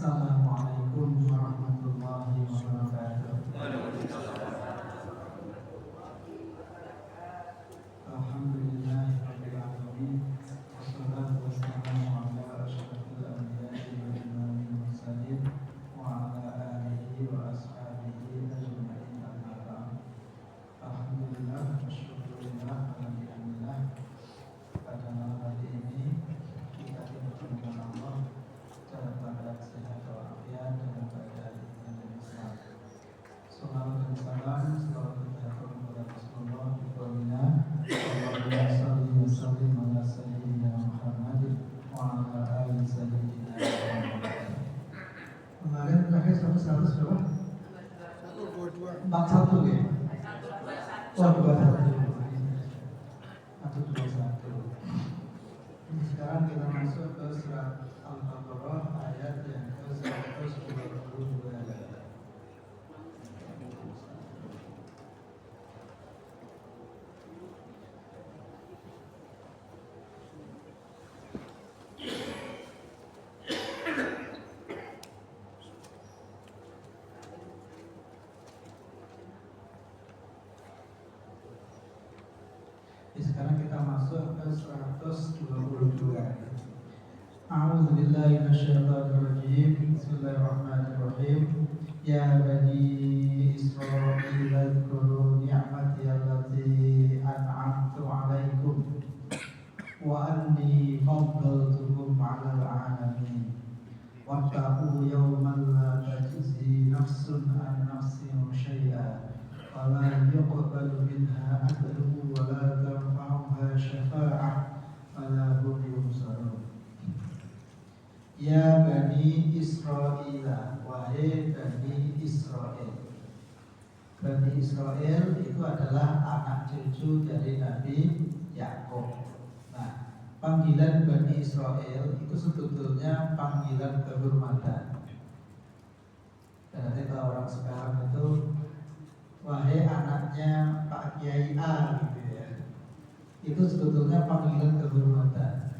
Assalamualaikum warahmatullahi wabarakatuh. Alhamdulillahirabbil alamin. Wassalatu wassalamu ala asyrafil anbiya'i wal mursalin wa ala alihi wa ashabihi ajma'in amma ba'd. Alhamdulillah wa syukurillah alhamdulillah. Pada malam hari ini kita dipertemukan Allah dalam keadaan sehat walafiat dalam keadaan iman dan Islam. Salawat dan salam selalu kita kepada Rasulullah Ibrahimna Allahumma salli wa sallim ala sayyidina Muhammad wa ala ali sayyidina Muhammad. Kemarin terakhir sampai 100 berapa? 41 ya? Oh 21 atau 21. Sekarang kita masuk ke surat Al-Baqarah ayat yang ke-122. Sekarang kita masuk ke 122. A'udzu billahi minasyaitonir rajim. Bismillahirrahmanirrahim. Ya bani Israil dzkuru ni'mati allati an'amtu 'alaikum wa anni faddaltukum 'alal 'alamin. Wattaqu yawman la tajzi nafsun an nafsin syai'an wa la yuqbalu minha 'adlun wa la tanfa'uha syafa'ah wa la hum yunsarun. Ya Bani Israil, wahai Bani Israil. Bani Israil itu adalah anak cucu dari Nabi Yakub. Nah, panggilan Bani Israil itu sebetulnya panggilan kehormatan. Berarti kalau orang sekarang itu, wahai anaknya Pak Kiai A, gitu ya. Itu sebetulnya panggilan kehormatan.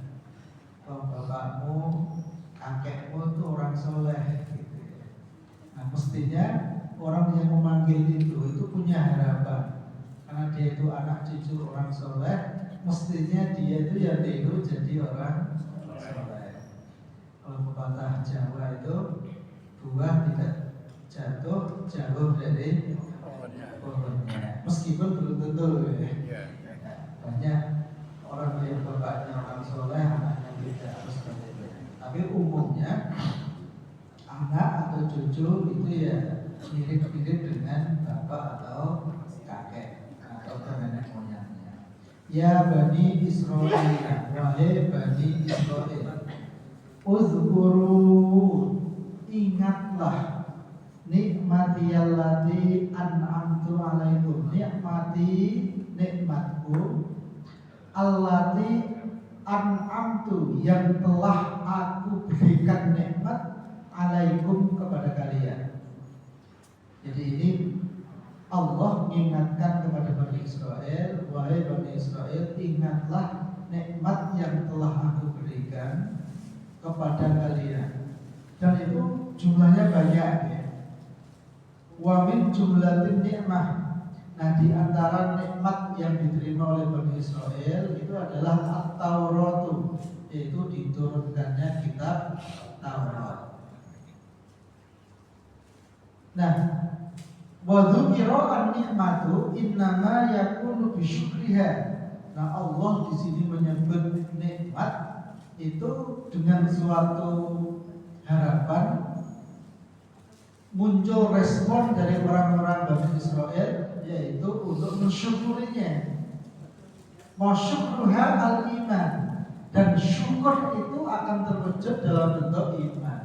Kalau bapakmu, kakekmu itu orang soleh, gitu ya. Nah, mestinya orang yang memanggil itu punya harapan, karena dia itu anak cucu orang soleh. Mestinya dia itu ya tiru jadi orang soleh. Kalau pepatah Jawa itu, buah tidak jatuh jauh dari pohonnya, meskipun belum tentu ya. Banyak orang yang bapaknya orang soleh, anaknya tidak, harus seperti itu. Tapi umumnya anak atau cucu itu ya mirip-mirip dengan bapak atau kakek atau nenek moyangnya. Ya Bani Israil, wahai Bani Israil, uzkuru, ingatlah nikmati allati an'amtu alaikum, nikmatku allati an'amtu, yang telah aku berikan nikmat alaikum kepada kalian. Jadi ini Allah mengingatkan kepada Bani Israil, wahai Bani Israil, ingatlah nikmat yang telah aku berikan kepada kalian. Dan itu jumlahnya banyak ya. Wa min jumlatin nikmah. Nah, di antara nikmat yang diterima oleh Bani Israil itu adalah At-Tauratu, yaitu diturunkannya kitab Taurat. Nah, wa dzukira an-nikmatu innama yakunu bi syukriha. Nah, Allah di sini menyebut nikmat itu dengan suatu harapan, muncul respon dari orang-orang Bani Israil, yaitu untuk mensyukurinya. Masyukruha al-iman, dan syukur itu akan terwujud dalam bentuk iman.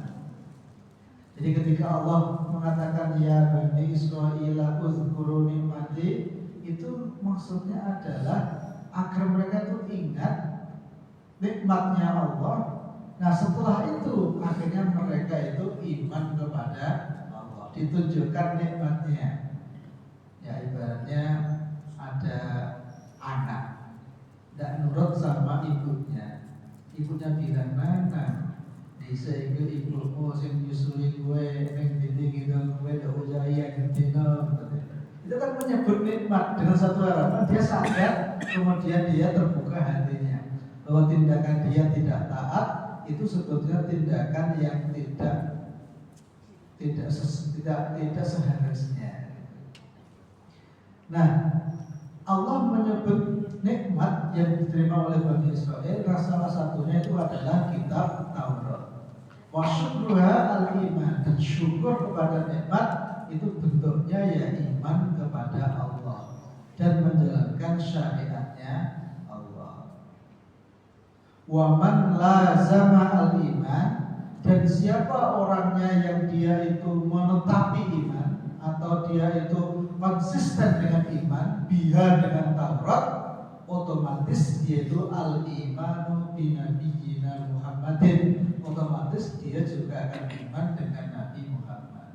Jadi ketika Allah mengatakan ya Bani Israil uzkuru nikmati, itu maksudnya adalah agar mereka itu ingat nikmatnya Allah. Nah, setelah itu akhirnya mereka itu iman kepada Allah, ditunjukkan nikmatnya. Ya, ibaratnya ada anak tidak nurut sama ibunya. Ibunya bilang mana, Dhisik iku ibumu sing nyusui kowe ning dinding kowe ndak usah ngertino. Itu kan menyebut nikmat dengan satu harapan dia sadar, kemudian dia terbuka hatinya bahwa tindakan dia tidak taat itu sebetulnya tindakan yang tidak seharusnya. Nah, Allah menyebut nikmat yang diterima oleh Bani Israel, salah satunya itu adalah kitab Taurat. Wa syukruha al-iman, dan syukur kepada nikmat itu bentuknya ya iman kepada Allah dan menjalankan syariatnya Allah. Wa man lazama al-iman, dan siapa orangnya yang dia itu menetapi iman atau dia itu konsisten dengan iman, biha dengan Taurat, otomatis dia itu al-imanu bi nabiyyina Muhammadin, otomatis dia juga akan iman dengan Nabi Muhammad.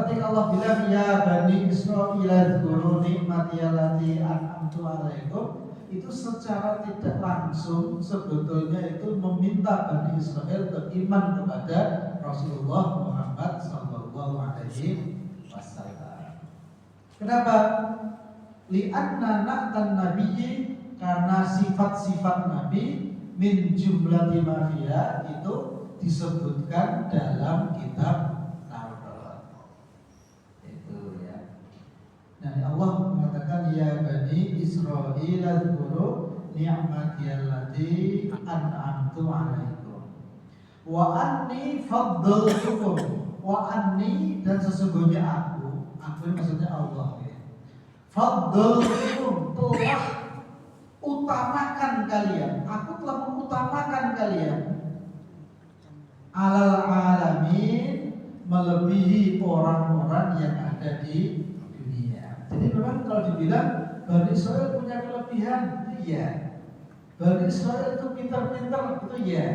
Ketika Allah bilang ya Bani Israil dzkuru nikmati allati an'amtu 'alaikum, itu secara tidak langsung sebetulnya itu meminta Bani Israel beriman kepada Rasulullah Muhammad sallallahu alaihi wasallam. Kenapa? Li'anna na'tan nabiyyi, karena sifat-sifat nabi min jumlati ma fiha itu disebutkan dalam kitab Taurat. Itu ya. Nah, Allah mengatakan ya Bani Israil dzkuru ni'mati allati an'amtu 'alaikum wa anni faddaltukum, wa anni, dan sesungguhnya aku ini maksudnya Allah ya. Faddaltukum, telah utamakan kalian, aku telah mengutamakan kalian alal alamin, melebihi orang-orang yang ada di dunia. Jadi memang kalau dibilang Bani Israil punya kelebihan, itu iya. Bani Israil itu pintar-pintar, itu iya.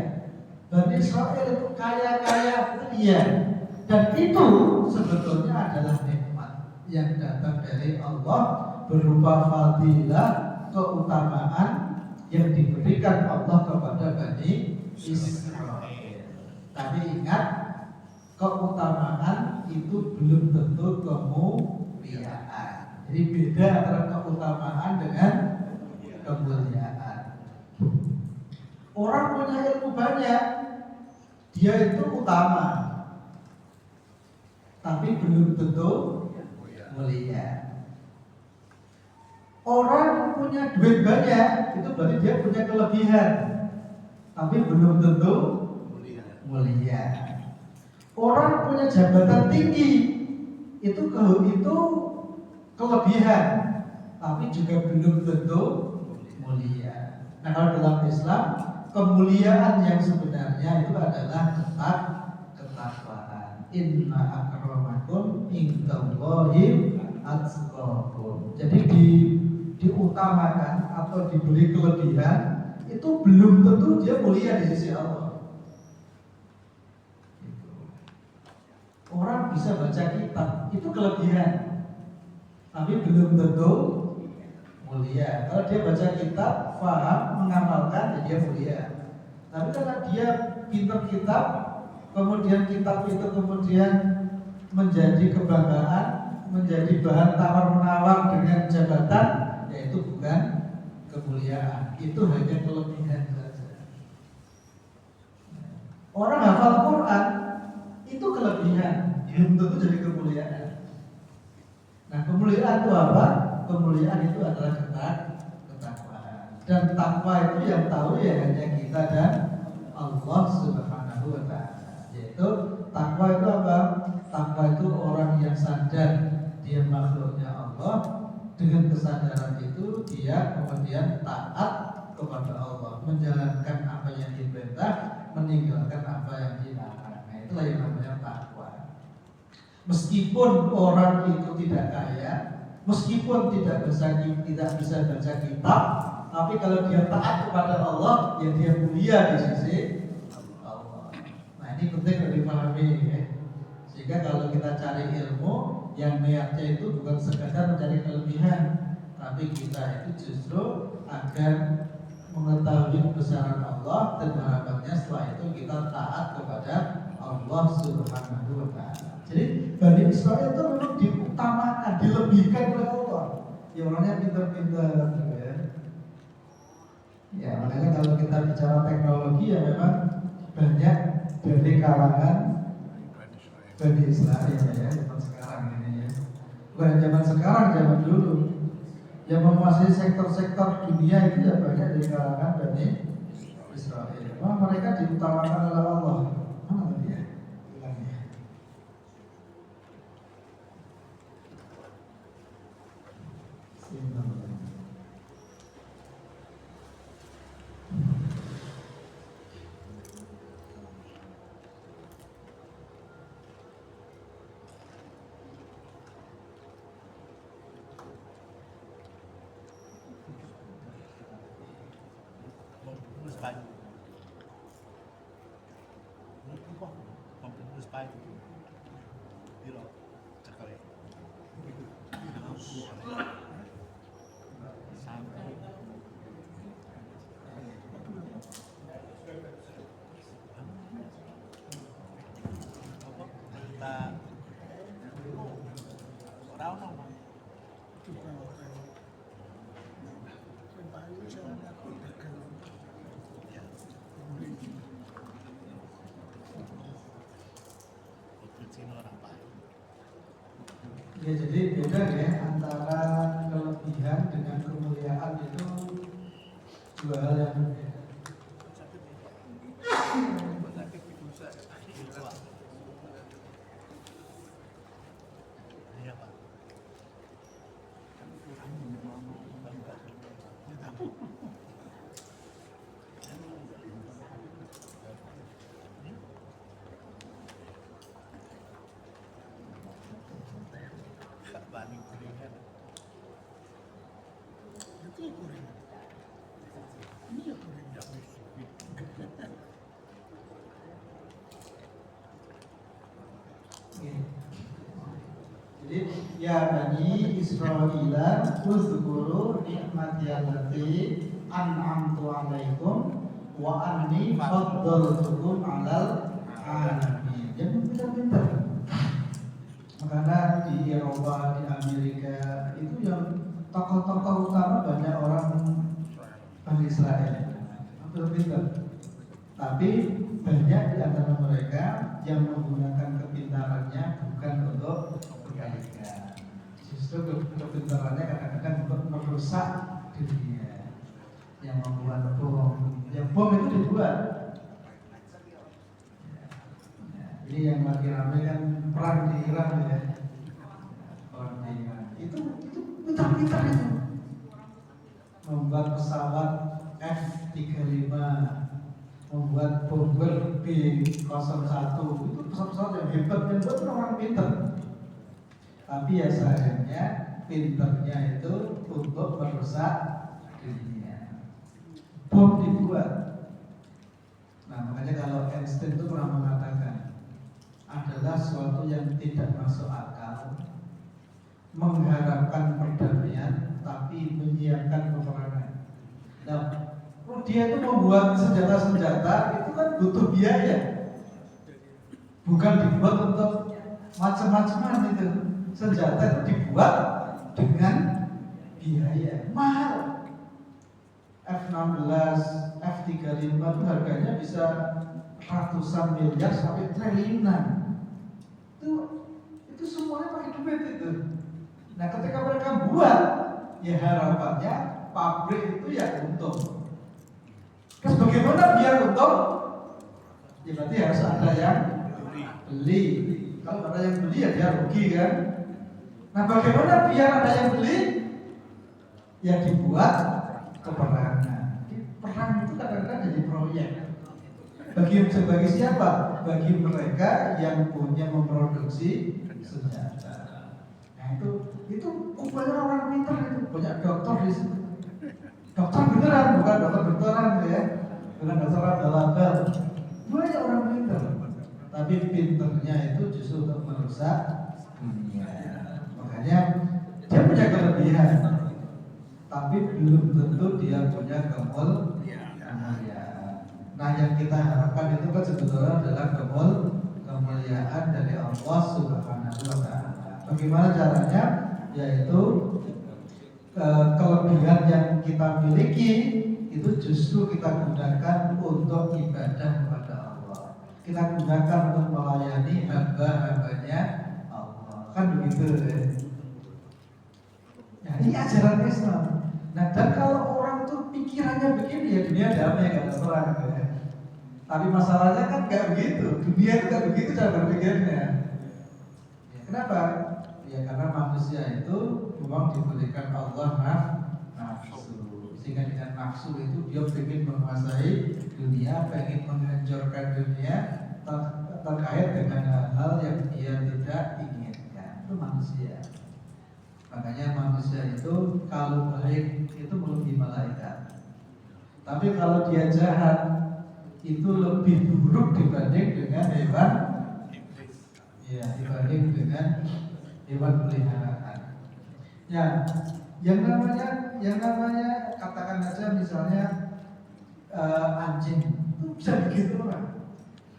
Bani Israil itu kaya-kaya, itu iya. Dan itu sebetulnya adalah nikmat yang datang dari Allah berupa fadilah, keutamaan yang diberikan Allah kepada Bani Israil. Tapi ingat, keutamaan itu belum tentu kemuliaan. Jadi beda antara keutamaan dengan kemuliaan. Orang punya ilmu banyak, dia itu utama, tapi belum tentu mulia. Orang punya duit banyak, itu berarti dia punya kelebihan, tapi belum tentu mulia. Orang punya jabatan tinggi, itu kelebihan, tapi juga belum tentu mulia. Nah, kalau dalam Islam, kemuliaan yang sebenarnya itu adalah ketakwaan. Inna akramakum indallahi atqakum. Jadi diutamakan atau diberi kelebihan itu belum tentu dia mulia di sisi Allah. Orang bisa baca kitab, itu kelebihan, tapi belum tentu mulia. Kalau dia baca kitab, paham, mengamalkan, ya dia mulia. Tapi kalau dia pintar kitab, kemudian kitab itu kemudian menjadi kebanggaan, menjadi bahan tawar-menawar dengan jabatan, ya itu bukan kemuliaan, itu hanya kelebihan saja. Orang hafal Quran itu kelebihan, belum tentu jadi kemuliaan. Nah, kemuliaan itu apa? Kemuliaan itu adalah ketakwaan. Dan takwa itu yang tahu ya hanya kita dan Allah Subhanahu wa ta'ala. Yaitu takwa itu apa? Takwa itu orang yang sadar dia makhluknya Allah. Dengan kesadaran itu dia kemudian taat kepada Allah, menjalankan apa yang diperintah, meninggalkan apa yang dilarang. Nah, itulah yang namanya takwa. Meskipun orang itu tidak kaya, meskipun tidak bisa baca kitab, tapi kalau dia taat kepada Allah, ya dia mulia di sisi Allah. Nah, ini penting untuk dipahami ya. Sehingga kalau kita cari ilmu, yang niatnya itu bukan sekadar mencari kelebihan, tapi kita itu justru agar mengetahui kebesaran Allah dan harapannya setelah itu kita taat kepada Allah Subhanahu wa Ta'ala. Jadi Bani Israil itu memang diutamakan, dilebihkan oleh Allah. Ya orangnya pintar-pintar ya. Ya makanya kalau kita bicara teknologi ya memang banyak dari kalangan Bani Israil ya zaman sekarang ini ya. Bukan zaman sekarang, zaman dulu. Yang menguasai sektor-sektor dunia itu ya banyak dari kalangan Bani Israil. Wah, mereka diutamakan oleh Allah. Mana dia? Bilangnya. Ya jadi beda ya antara kelebihan dengan kemuliaan itu dua hal yang berbeda. Jadi ya Bani Israil uzkuru nikmati allati an'amtu 'alaikum wa anni faddaltukum 'alal 'alamin. Jangan pintar-pintar. Makanya di Eropa, di Amerika itu yang tokoh-tokoh utama banyak orang Bani Israil. Pintar-pintar. Tapi banyak di antara mereka yang menggunakan kepintarannya bukan untuk kebaikan. Justru kepintarannya kadang-kadang untuk merusak dunia. Yang membuat bom, yang bom itu dibuat. Ini yang lagi ramai kan perang di Iran ya. Perang di Iran. Itu pintar-pintar itu. Membuat pesawat F-35, membuat bomber B-01, itu pesawat-pesawat yang hebat dan buat orang pintar. Tapi ya sayangnya pintarnya itu untuk merusak dunia. Bom dibuat. Nah makanya kalau Einstein itu pernah mengatakan adalah sesuatu yang tidak masuk akal mengharapkan perdamaian tapi menyiapkan peperangan. Nah, dia itu membuat senjata-senjata itu kan butuh biaya, bukan dibuat untuk macam-macaman itu. Senjata itu dibuat dengan biaya mahal. F-16, F-35 itu harganya bisa ratusan miliar sampai triliunan. Itu semuanya pakai duit itu. Nah ketika mereka buat, ya harapannya pabrik itu ya untung. Terus bagaimana biar untung? Ya berarti harus ada yang beli. Kalau ada yang beli ya dia rugi kan. Nah bagaimana biar ada yang beli? Ya dibuat peperangan. Perang itu kadang-kadang jadi proyek. Bagi siapa? Bagi mereka yang punya memproduksi senjata. Nah itu upaya orang pintar itu. Banyak dokter di situ. Dokter beneran, bukan dokter-dokteran ya. Bukan dokter abal-abal. Banyak orang pintar. Tapi pintarnya itu justru untuk merusak dunia. Makanya dia punya kelebihan. tapi belum tentu dia punya kemuliaan. Nah, yang kita harapkan itu kan sebetulnya adalah kemuliaan dari Allah Subhanahu wa Ta'ala. Bagaimana caranya? Yaitu kelebihan yang kita miliki itu justru kita gunakan untuk ibadah kepada Allah. Kita gunakan untuk melayani hamba-hambanya Allah. Kan begitu ya? Nah, ini ajaran Islam. Nah, dan kalau orang tuh pikirannya begini ya dunia damai gak ada perang ya. Tapi masalahnya kan gak begitu. Dunia itu gak begitu cara berpikirnya. Ya, kenapa? Ya karena manusia itu memang diberikan Allah nafsu. Sehingga dengan nafsu itu dia ingin menguasai dunia, ingin menghancurkan dunia terkait dengan hal-hal yang dia tidak inginkan. Itu manusia. Makanya manusia itu kalau baik itu melebihi malaikat. Tapi kalau dia jahat itu lebih buruk dibanding dengan hewan. Ya, dibanding dengan hewan peliharaan. Ya, yang namanya katakan aja misalnya anjing itu bisa begitu orang.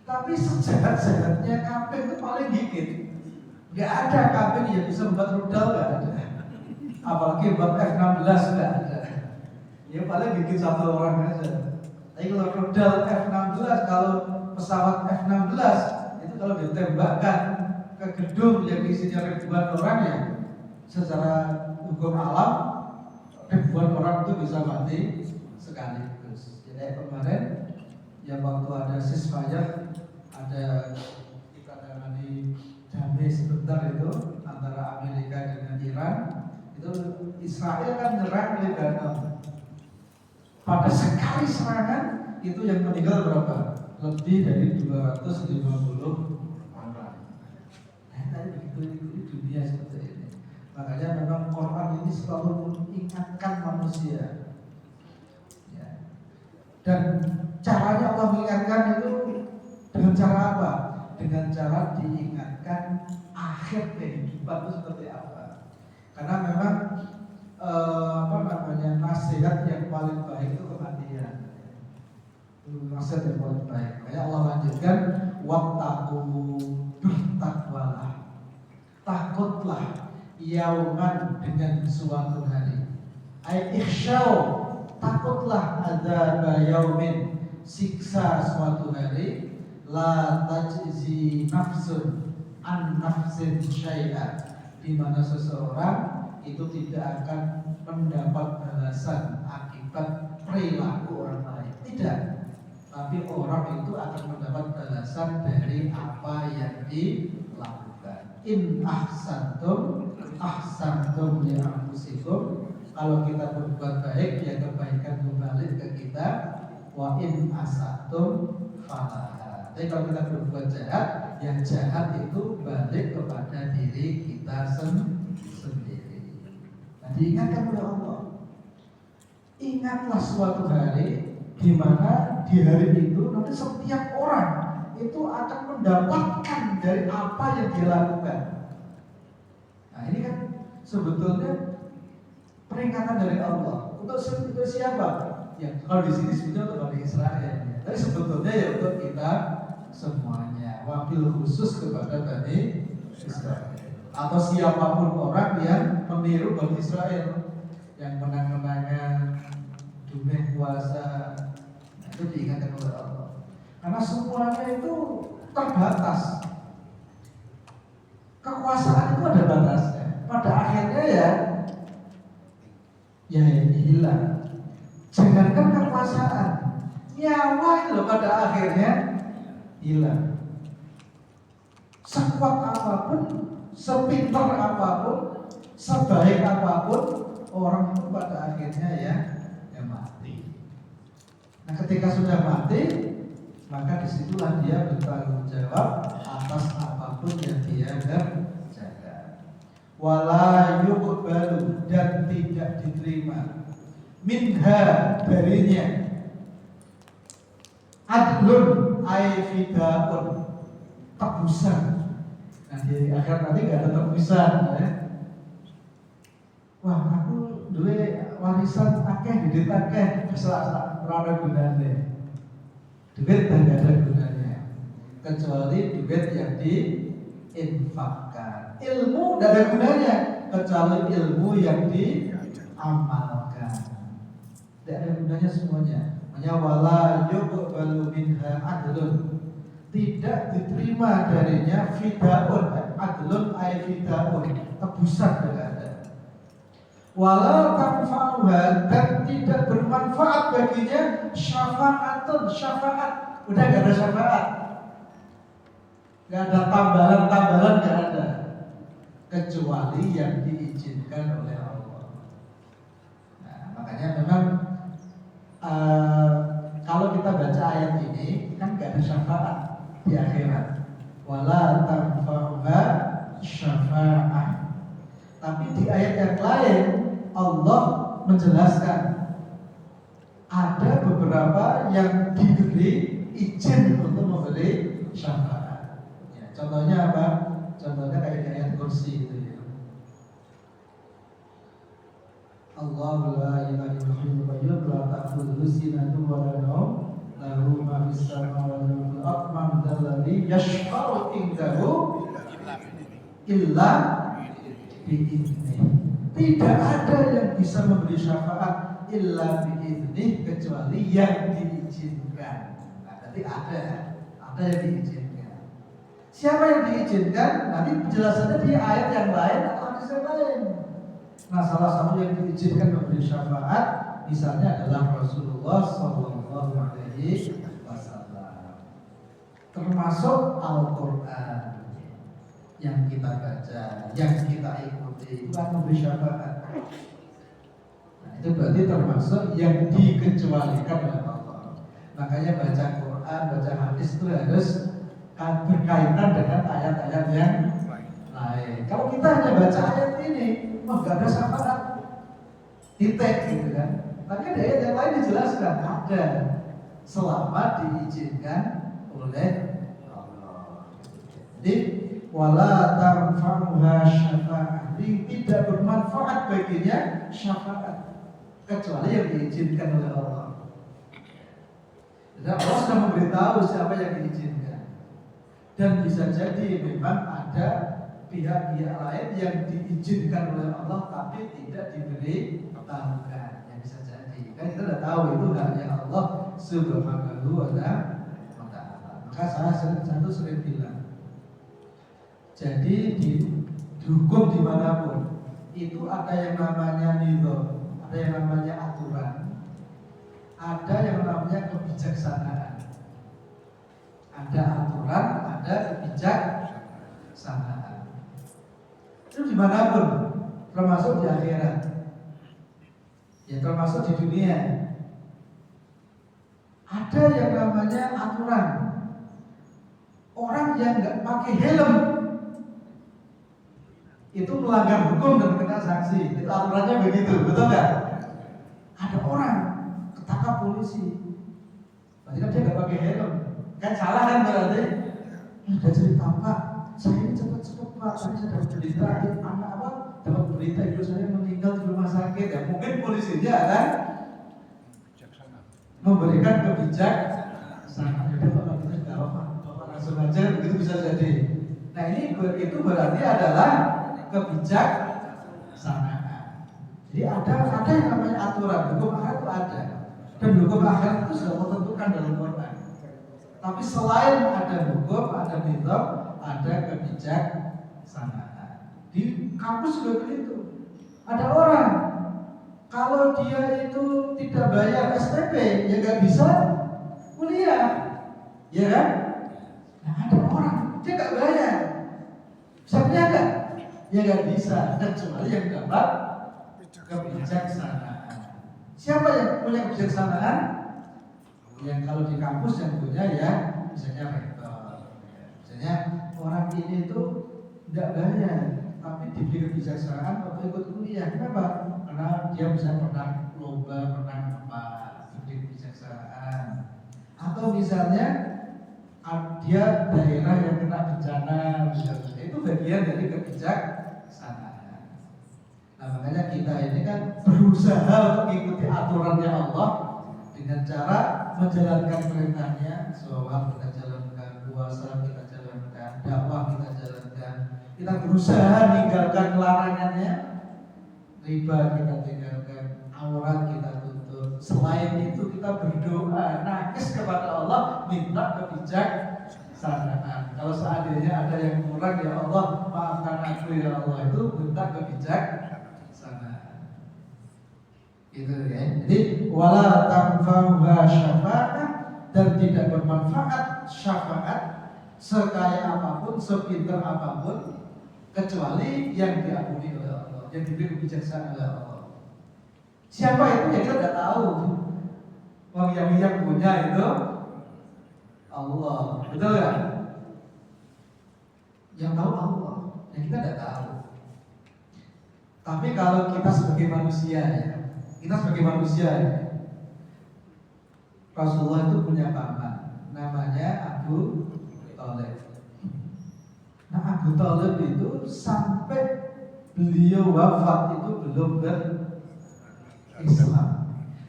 Tapi sejahat-jahatnya kambing itu paling gigit. Gak ada kambing yang bisa membuat rudal, gak ada. Apalagi buat F-16 gak ada. Ya paling gigit satu orang aja. Tapi kalau rudal F-16, kalau pesawat F-16 itu kalau ditembakkan ke gedung yang isinya ribuan orang ya, secara hukum alam ribuan orang itu bisa mati sekaligus. Jadi kemarin yang waktu ada ceasefire, ada kita tangani damai sebentar itu antara Amerika dengan Iran, itu Israel kan nyerang Lebanon. Pada sekali serangan itu yang meninggal berapa? Lebih dari 250 orang. Nah, tadi begitu di dunia seperti ini. Makanya memang Quran ini selalu mengingatkan manusia. Ya. Dan caranya Allah mengingatkan itu dengan cara apa? Dengan cara diingatkan akhir kehidupan itu seperti apa? Karena memang nasihat yang paling baik itu kematian. Nasihat yang paling baik. Makanya Allah lanjutkan, wattaqu, bertakwalah, takutlah yauman dengan suatu hari. Ikhsyaw, takutlah adzab yaumin, siksa suatu hari. La tajzi nafsun an nafsin syai'an, di mana seseorang itu tidak akan mendapat balasan akibat perilaku orang lain. Tidak. Tapi orang itu akan mendapat balasan dari apa yang dilakukan. In ahsantum ahsantum li anfusikum. Kalau kita berbuat baik, ya kebaikan kembali ke kita. Wa in asatum falaha. Tapi kalau kita berbuat jahat, yang jahat itu balik kepada diri kita sendiri. Nah, diingatkan oleh Allah. Ingatlah suatu hari di mana di hari itu nanti setiap orang itu akan mendapatkan dari apa yang dia lakukan. Nah, ini kan sebetulnya peringatan dari Allah untuk siapa? Ya, kalau di sini sebetulnya untuk Bani Israel. Tapi sebetulnya ya untuk kita semuanya. Wabil khusus kepada Bani Israel. Atau siapapun orang yang meniru Bani Israel, yang menang-menangan, dumeh puasa, nah, itu diingatkan oleh Allah. Karena semuanya itu terbatas. Kekuasaan itu ada batasnya. Pada akhirnya ya ini hilang. Jangankan kekuasaan, nyawa itu loh pada akhirnya hilang. Sekuat apapun, sepintar apapun, sebaik apapun, orang itu pada akhirnya ya mati. Nah, ketika sudah mati, maka disitulah dia bertanggung jawab atas apapun yang dia kerjakan. Wala yuqbalu, dan tidak diterima minha, darinya, adlun ay fidaun, tebusan. Nah, di akhir nanti gak ada tebusan ya. Wah, aku dulu warisan akeh duit akeh masalah ora gunane. Duit dan gak ada gunanya kecuali duit yang diinfakkan. Ilmu tidak ada gunanya kecuali ilmu yang diamalkan. Tidak ada gunanya semuanya. Makanya wala yuqbalu minha adlun, tidak diterima darinya fidaun. Adlun ay fidaun, tebusan tidak ada. Wala tanfa'uha, dan tidak bermanfaat baginya syafaat. Udah gak ada syafaat, gak ada tambalan gak ada, kecuali yang diizinkan oleh Allah. Nah, makanya memang kalau kita baca ayat ini kan gak ada syafaat di akhirat. Wala tanfa'uha syafa'ah. Tapi di ayat yang lain Allah menjelaskan ada beberapa yang diberi izin untuk memberi syafaat. Ya, contohnya apa? Contohnya kayak di ayat kursi itu ya. Allahu la ilaha illa huwa la ta'khudhuhu sinatun wa la nawm lahu ma fis samawati wa fil ardi man dzalladzi yashfa'u indahu illa bi'idzni. Tidak ada yang bisa memberi syafaat illa bi'idzni kecuali yang diizinkan. Nah, berarti ada yang diizinkan. Siapa yang diizinkan? Nanti penjelasannya di ayat yang lain atau hadis yang lain. Nah, salah satu yang diizinkan memberi syafaat misalnya adalah Rasulullah Sallallahu Alaihi Wasallam. Termasuk Al-Quran yang kita baca, yang kita ikuti, bukan memberi syafaat. Nah, itu berarti termasuk yang dikecualikan oleh Allah. Makanya baca Quran, baca hadis itu harus berkaitan dengan ayat-ayat yang lain. Kalau kita hanya baca ayat ini, gak ada syafaat, titik gitu kan. Tapi di ayat yang lain dijelaskan ada, selama diizinkan oleh Allah. Jadi wala tanfa'uha syafa'ah, tidak bermanfaat baginya syafaat kecuali yang diizinkan oleh Allah. Jadi Allah sudah memberitahu siapa yang diizinkan. Dan bisa jadi memang ada pihak-pihak lain yang diizinkan oleh Allah tapi tidak diberi tahukan. Yang bisa jadi kan kita sudah tahu itu hanya Allah Subhanahu wa ta'ala. Maka saya sering bilang, jadi di hukum dimanapun itu ada yang namanya nizam, ada yang namanya aturan, ada yang namanya kebijaksanaan. Ada aturan, ada kebijaksanaan. Itu dimanapun, termasuk di akhirat, ya termasuk di dunia. Ada yang namanya aturan. Orang yang nggak pakai helm itu melanggar hukum dan kena sanksi. Itu aturannya begitu, betul nggak? Ada orang ketangkap polisi, berarti kan dia nggak pakai helm, kan salah kan berarti? Ada cerita Pak, saya ini cepat-cepat Pak, saya dapat berita anak apa? Dapat berita ibu saya meninggal di rumah sakit. Ya mungkin polisinya kan memberikan kebijaksanaan. Udah Pak, kita nggak apa-apa, Bapak langsung aja, begitu bisa jadi. Nah ini itu berarti adalah kebijaksanaan. Jadi ada yang namanya aturan, hukum akhirat itu ada, dan hukum akhirat itu sudah tertentukan dalam Quran. Tapi selain ada hukum, ada nizam, ada kebijaksanaan. Di kampus juga begitu. Ada orang kalau dia itu tidak bayar SPP, ya nggak bisa kuliah, ya kan? Nah ada orang dia nggak bayar, bisa kuliah nggak? Ya nggak bisa, kecuali yang dapat kebijaksanaan. Siapa yang punya kebijaksanaan? Yang kalau di kampus yang punya ya, misalnya rektor. Misalnya orang ini itu tidak bayar, tapi diberi kebijaksanaan waktu ikut kuliah. Kenapa? Karena dia bisa pernah lomba, pernah apa, diberi kebijaksanaan. Atau misalnya dia daerah yang kena bencana, misalnya itu bagian dari kebijaksanaan. Nah makanya kita ini kan berusaha untuk mengikuti aturannya Allah dengan cara menjalankan perintahnya, sholat kita jalankan, puasa kita jalankan, dakwah kita jalankan. Kita berusaha meninggalkan larangannya, riba kita tinggalkan, aurat kita tutup. Selain itu kita berdoa, nangis kepada Allah, minta kebijaksanaan. Kalau seandainya ada yang kurang, ya Allah maafkan aku ya Allah, itu minta kebijaksanaan. Gitu ya. Jadi wala tanfa'uha syafa'ah, dan tidak bermanfaat syafaat sekaya apapun, sepintar apapun, kecuali yang diampuni oleh Allah, yang diberi kebijaksanaan oleh Allah. Siapa itu ya kita tidak tahu. Yang punya itu Allah, betul ya? Yang tahu Allah, yang kita tidak tahu. Tapi kalau kita sebagai manusia ya, Rasulullah itu punya paman, namanya Abu Thalib. Nah Abu Thalib itu sampai beliau wafat itu belum berislam.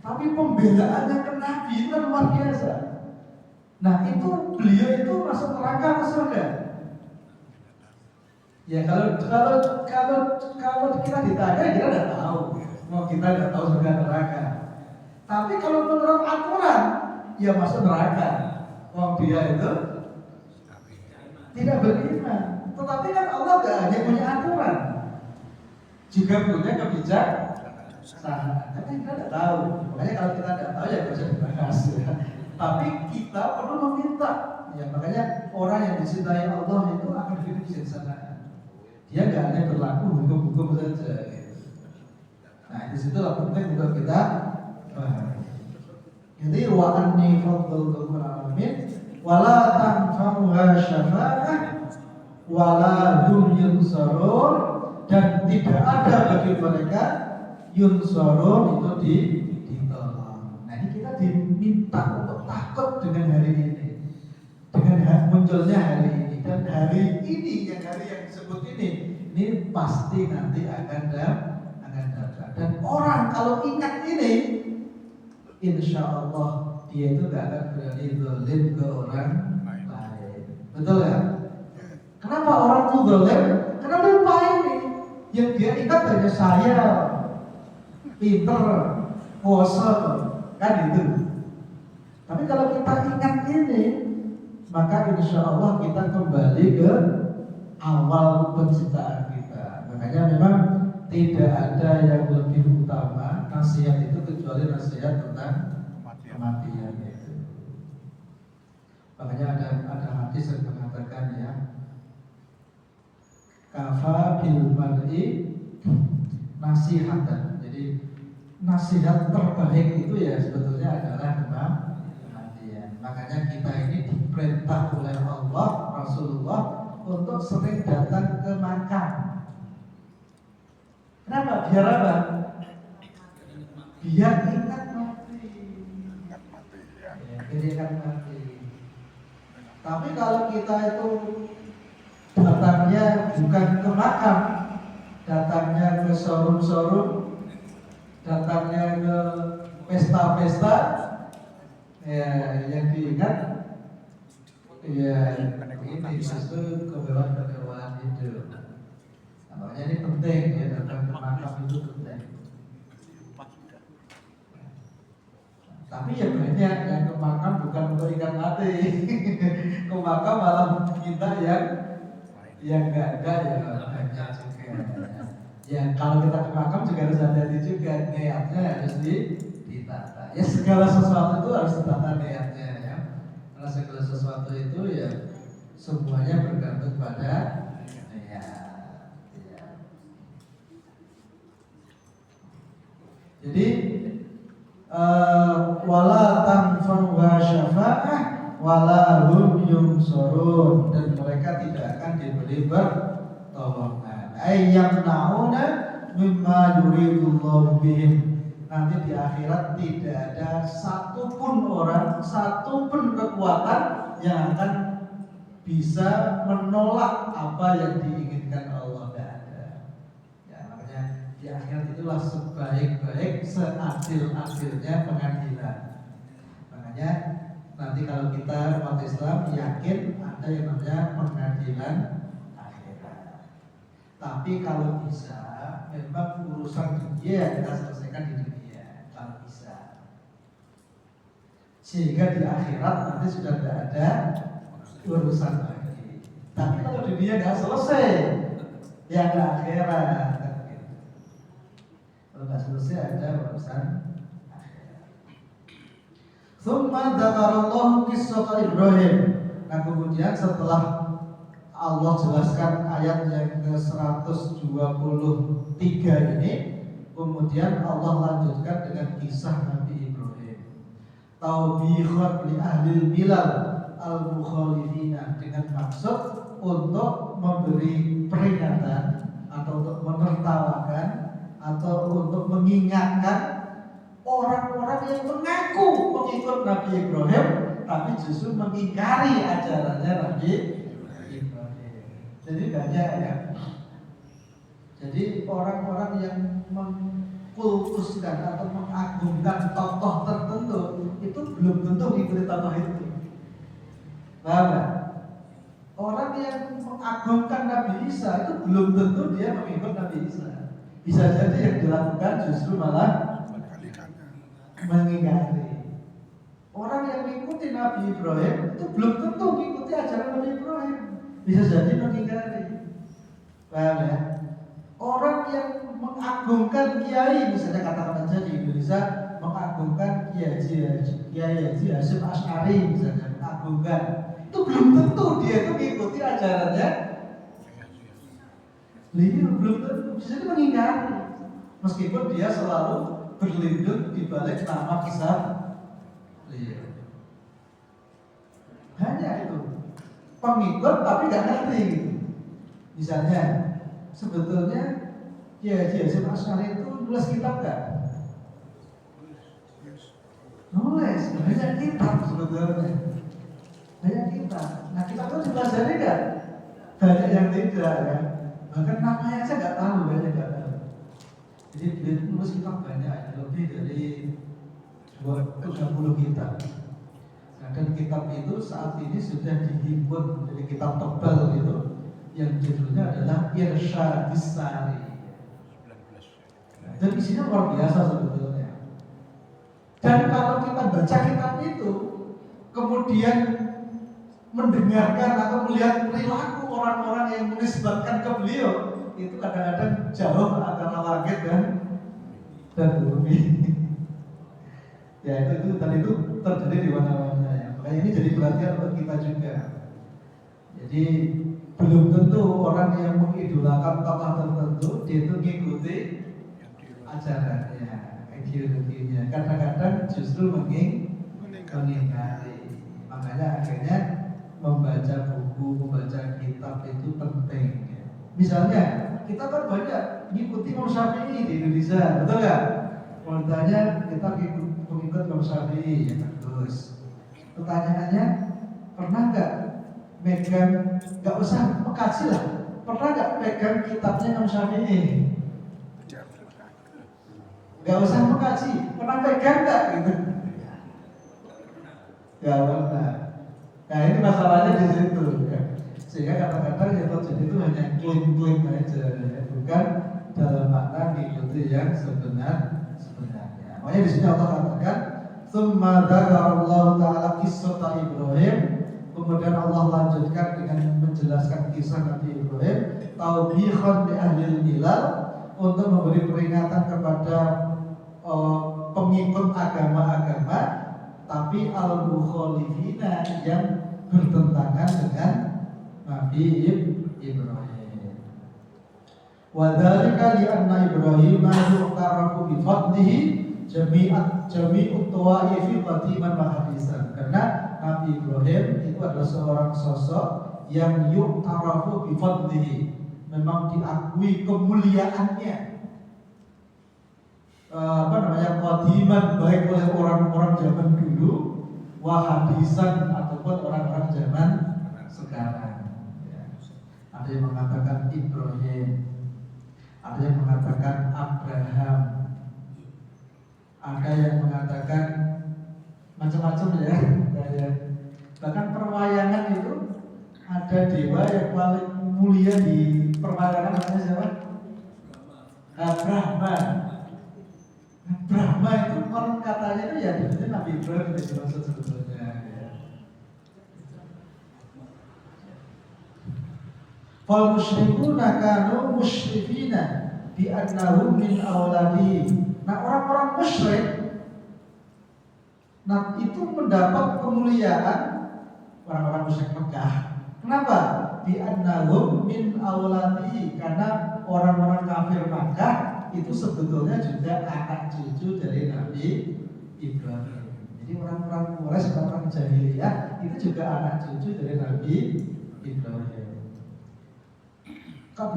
Tapi pembelaannya ke Nabi itu kan luar biasa. Nah itu beliau itu masuk neraka atau surga? Ya kalau kita ditanya kita tidak tahu. Mau kita tidak tahu surga neraka. Tapi kalau menurut aturan, ya masuk neraka. Wong dia itu tidak beriman. Tetapi kan Allah tidak hanya punya aturan, juga punya kebijaksanaan. Tapi kita tidak tahu. Makanya kalau kita tidak tahu ya tidak usah dibahas. Ya. Tapi kita perlu meminta. Ya makanya orang yang dicintai Allah itu akan diberi kebijaksanaan. Dia tidak hanya berlaku hukum-hukum saja. Nah disitulah penting untuk kita. Jadi wa anni faddaltukum alamin wala tanfa'uha syafa'ah wala hum yunsarun, dan tidak ada bagi mereka yunsarun itu ditolong. Nah ini kita diminta untuk takut dengan hari ini, dengan munculnya hari ini, dan hari ini yang disebut ini pasti nanti akan datang. Dan orang kalau ingat ini, insya Allah dia itu gak akan berani zalim ke orang lain. Betul ya? Kenapa orang itu zalim? Karena lupa ini. Yang dia ingat hanya saya, pinter, puasa, kan itu. Tapi kalau kita ingat ini, maka insya Allah kita kembali ke awal penciptaan kita. Makanya memang tidak ada yang lebih utama nasihat itu kecuali nasihat tentang kematian itu. Makanya ada hadis yang mengatakan ya, kafa bil mar'i nasihatan. Jadi nasihat terbaik itu ya sebetulnya adalah kematian. Makanya kita ini diperintah oleh Allah, Rasulullah untuk sering datang ke makam. Kenapa? Biar apa? Biar ingat mati. Ya, biar ingat mati. Tapi kalau kita itu datangnya bukan ke makam, datangnya ke showroom, datangnya ke pesta-pesta, ya yang diingat ya ini justru kebewaan hidup. Makanya ini penting ya, datang ke makam itu penting. Tapi ya banyak yang ke makam bukan untuk ingat mati. Ke makam malah kita yang enggak ya banyak juga. Ya kalau kita ke makam juga harus hati-hati juga, niatnya harus ditata. Ya segala sesuatu itu harus ditata niatnya ya. Karena segala sesuatu itu ya semuanya bergantung pada niat. Jadi wala tanfa'uha syafa'ah wala hum yunsarun, dan mereka tidak akan diberi pertolongan. Ayyamna'una mimma yuridullahu bihim. Nanti di akhirat tidak ada satupun orang, satupun kekuatan yang akan bisa menolak apa yang diinginkan Allah. Tidak ada. Ya makanya di itulah sebaik-baik, seadil-adilnya pengadilan. Makanya nanti kalau kita umat Islam yakin ada yang namanya pengadilan akhirat. Tapi kalau bisa, memang urusan dunia kita selesaikan di dunia, kalau bisa. Sehingga di akhirat nanti sudah tidak ada urusan lagi. Tapi kalau dunia nggak selesai, ya ada akhirat. Kalau nggak selesai ada urusan akhirat. Tsumma dzakarallahu qissata Ibrahim. Nah kemudian setelah Allah jelaskan ayat yang ke-123 ini, kemudian Allah lanjutkan dengan kisah Nabi Ibrahim. Taubiqan li ahlil milal al-mukhalifina, dengan maksud untuk memberi peringatan atau untuk menertawakan atau untuk mengingatkan orang-orang yang mengaku pengikut Nabi Ibrahim tapi justru mengingkari ajarannya Nabi Ibrahim. Jadi banyak ya. Jadi orang-orang yang mengkultuskan atau mengagungkan tokoh tertentu itu belum tentu mengikuti tokoh itu. Paham gak? Orang yang mengagungkan Nabi Isa itu belum tentu dia mengikut Nabi Isa. Bisa jadi yang dilakukan justru malah mengingkari. Orang yang mengikuti Nabi Ibrahim itu belum tentu mengikuti ajaran Nabi Ibrahim. Bisa jadi mengingkari. Paham ya? Orang yang mengagungkan kiai, misalnya katakan saja di Indonesia mengagungkan Kiai Haji Hasyim Asy'ari misalnya, mengagungkan, itu belum tentu dia itu mengikuti ajarannya. Belum tentu, bisa jadi mengingkari. Meskipun dia selalu berlindung di balik nama besar beliau. Hanya itu, pengikut tapi nggak ngerti. Misalnya, sebetulnya Kiai Haji Hasyim Asy'ari itu nulis kitab nggak? Nulis, banyak kitab sebetulnya. Banyak kitab. Nah kitab itu dipelajari nggak? Banyak yang tidak ya. Bahkan namanya aja nggak tahu, banyak nggak tahu. Jadi dia nulis kitab banyak, lebih dari 30 kitab. Nah, dan kitab itu saat ini sudah dihimpun menjadi kitab tebal gitu, yang judulnya adalah Irsyadus Sari. Dan isinya luar biasa sebetulnya. Dan kalau kita baca kitab itu, kemudian mendengarkan atau melihat perilaku orang-orang yang menisbatkan ke beliau, itu kadang-kadang jauh antara langit dan bumi. Ya itu terjadi di mana-mana ya. Makanya ini jadi perhatian untuk kita juga. Jadi belum tentu orang yang mengidolakan tokoh tertentu dia itu mengikuti ajarannya, ideologinya. Kadang-kadang justru mengingkari. Makanya akhirnya membaca buku, membaca kitab itu penting. Misalnya kita kan banyak mengikuti Imam Syafi'i di Indonesia, betul nggak? Kalau ditanya kita mengikut Imam Syafi'i, ya bagus. Pertanyaannya, pernah nggak megang? Nggak usah mengkaji lah. Pernah nggak pegang kitabnya Imam Syafi'i? Nggak usah mengkaji. Pernah pegang nggak gitu? Nggak pernah. Nah ini masalahnya di situ. Ya. Sehingga kata-kata yang terjadi itu hanya klaim-klaim aja, ya. Bukan dalam makna mengikuti yang sebenarnya. Makanya di sini Allah katakan, "Tsumma dzakarallahu ta'ala qissata Ibrahim." Kemudian Allah lanjutkan dengan menjelaskan kisah Nabi Ibrahim, taubiqan li ahlil milal, untuk memberi peringatan kepada pengikut agama-agama, tapi al-mukhalifina yang bertentangan dengan Nabi Ibrahim. Wa dzalika li anna Ibrahim yu'tarafu bi fadlihi jami'ut tawaifi qadiman wa hadisan. Karena Nabi Ibrahim itu adalah seorang sosok yang yu'tarafu bi fadlihi, memang diakui kemuliaannya. Qadiman, baik oleh orang-orang zaman dulu, wahadisan ataupun orang-orang zaman sekarang. Ya. Ada yang mengatakan Ibrahim, ada yang mengatakan Abraham, ada yang mengatakan macam-macam ya. Bahkan perwayangan itu ada dewa yang paling mulia di perwayangan, namanya siapa? Brahma. Brahma itu orang katanya itu ya sebetulnya Nabi Ibrahim itu dimaksud sebetulnya ya. Fal musyrikuna kanu musyrifina bi annahum min awladi. Nah, orang-orang musyrik itu mendapat kemuliaan orang-orang musyrik Mekah. Kenapa? Bi annahum min awladi, karena orang-orang kafir Mekah itu sebetulnya juga anak cucu dari Nabi Ibrahim. Jadi orang-orang Quraisy, orang jahiliyah itu juga anak cucu dari Nabi Ibrahim. Kok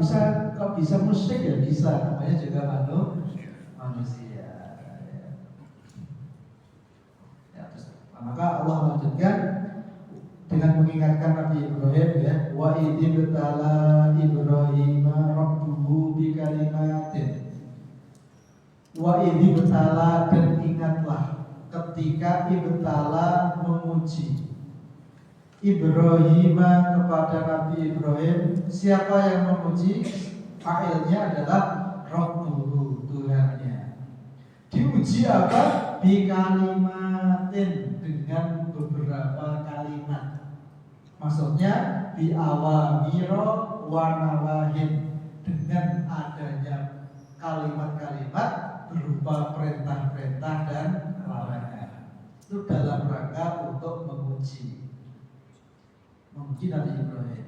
bisa musyrik ya? Bisa, namanya juga manusia. Ya, terus, maka Allah melanjutkan dengan mengingatkan Nabi Ibrahim ya, wa idzibtala Ibrahim rabbuhu bikalimatin. Wa idzibtala, dan ingatlah ketika ibtala menguji Ibrahim kepada Nabi Ibrahim. Siapa yang memuji? Fa'ilnya adalah Rabbuhu, Tuhannya. Diuji apa? Bikalimatin, dengan beberapa kalimat. Maksudnya biawamiro wa nawahin, dengan adanya kalimat-kalimat berupa perintah-perintah dan larangan. Itu dalam rangka untuk menguji Nabi Ibrahim.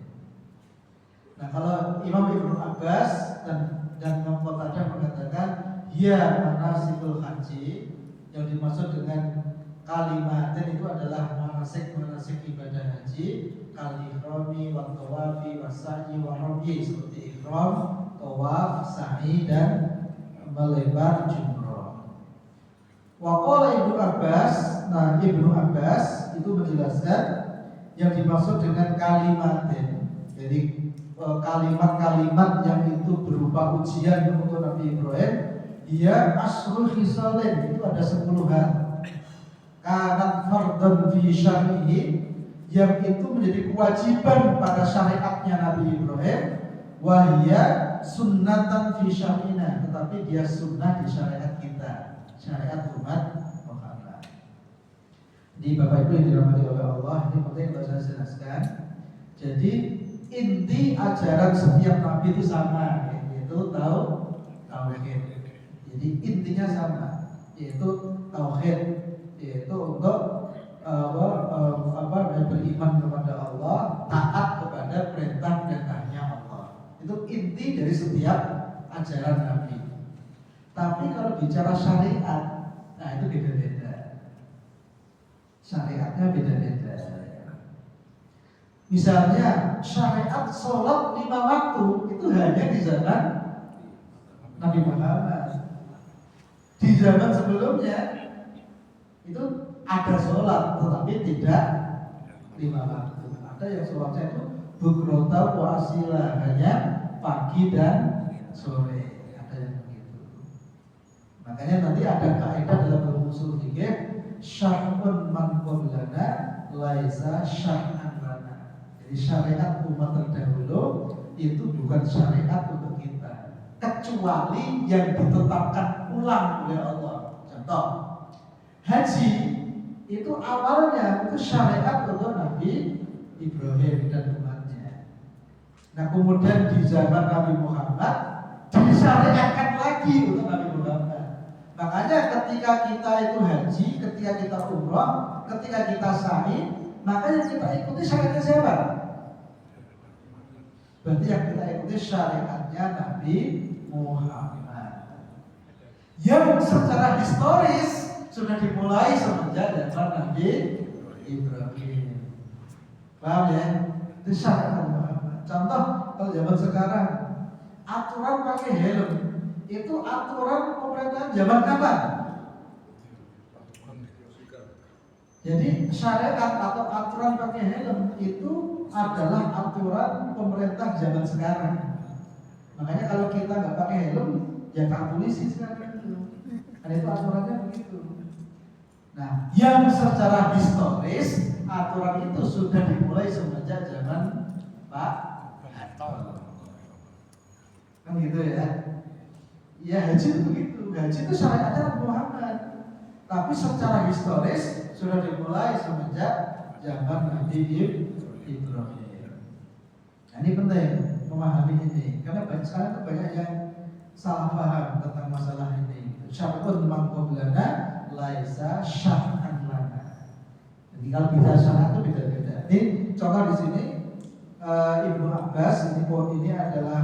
Nah, kalau Imam Ibnu Abbas dan Imam Qatadah mengatakan ya manasikul haji, yang dimaksud dengan kalimatin itu adalah manasik ibadah haji, kal-ihrami wa tawafi wa sa'i wa ramyi, seperti ihram, tawaf, sa'i, dan melebar jumrah. Wa qala Ibnu Abbas, nah Ibnu Abbas itu menjelaskan yang dimaksud dengan kalimatin, jadi kalimat-kalimat yang itu berupa ujian untuk Nabi Ibrahim, dia asrul khisalin, itu ada 10 hal. Kanat fardhan fi syar'ihi, yang itu menjadi kewajiban pada syariatnya Nabi Ibrahim, wahia sunnatan fi syar'ina, tetapi dia sunnah di syariat kita, syariat umat Muhammad. Di Bapak Ibu yang dirahmati oleh Allah, ini penting untuk saya jelaskan. Jadi inti ajaran setiap nabi itu sama, yaitu tauhid. Jadi intinya sama, yaitu tauhid, yaitu untuk beriman kepada Allah, taat kepada perintah-perintahnya Allah. Itu inti dari setiap ajaran nabi. Tapi kalau bicara syariat, nah itu beda-beda. Syariatnya beda-beda. Misalnya syariat sholat 5 waktu itu hanya di zaman Nabi Muhammad. Di zaman sebelumnya itu ada sholat, tetapi tidak 5 waktu. Ada yang sholatnya itu bukrota wa asila, hanya pagi dan sore. Ada yang begitu. Makanya nanti ada kaidah dalam usul fikih, syar'un man qablana laisa syar'an lana. Jadi syariat umat terdahulu itu bukan syariat untuk kita, kecuali yang ditetapkan ulang oleh Allah. Contoh, haji itu awalnya itu syariat untuk Nabi Ibrahim dan umatnya. Nah, kemudian di zaman Nabi Muhammad disyariatkan lagi untuk Nabi Muhammad. Makanya ketika kita itu haji, ketika kita umrah, ketika kita sa'i, maka yang kita ikuti syariatnya siapa? Berarti yang kita ikuti syariatnya Nabi Muhammad, yang secara historis sudah dimulai semenjak zaman Nabi Ibrahim. Paham ya? Itu syariat Muhammad. Contoh, kalau zaman sekarang aturan pakai helm itu aturan pemerintahan zaman kapan? Jadi syariat atau aturan pakai helm itu adalah aturan pemerintah zaman sekarang. Makanya kalau kita nggak pakai helm, ya tak polisi sekarang itu. Karena itu aturannya begitu. Nah, yang secara historis aturan itu sudah dimulai semenjak zaman Pak Harto. Kan gitu ya. Ya haji itu begitu. Haji itu syariatnya Muhammad. Tapi secara historis sudah dimulai semenjak zaman Nabi Ibrahim. Nah, ini penting memahami ini karena sekarang itu banyak yang salah paham tentang masalah ini. Syar'un man qablana laisa syar'an lana. Jadi kalau bisa syar'an itu beda-beda. Ini contoh di sini Ibnu Abbas ini adalah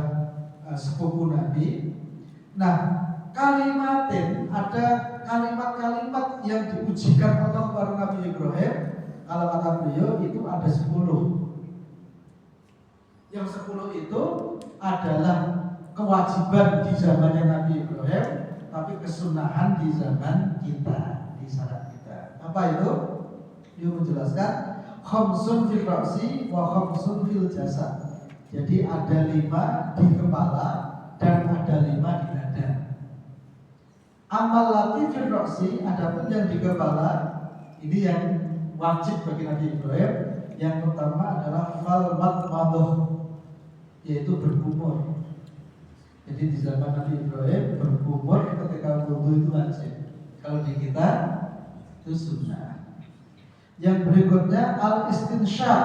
sepupu Nabi. Nah, kalimatin ada kalimat-kalimat yang diujikan Allah kepada Nabi Ibrahim. Kalau kata beliau itu ada 10. Yang 10 itu adalah kewajiban di zamannya Nabi Ibrahim, tapi kesunahan di zaman kita, di saat kita. Apa itu? Dia menjelaskan khamsun fil ra'si wa khamsun fil jasad. Jadi ada 5 di kepala dan ada 5 di dada. Amal lati fil ra'si, adapun yang di kepala ini yang wajib bagi Nabi Ibrahim. Yang pertama adalah fal madmadah, yaitu berkumur. Jadi di zaman Nabi Ibrahim berkumur ketika wudu itu wajib. Kalau di kita itu sunnah. Yang berikutnya al-istinsyaq.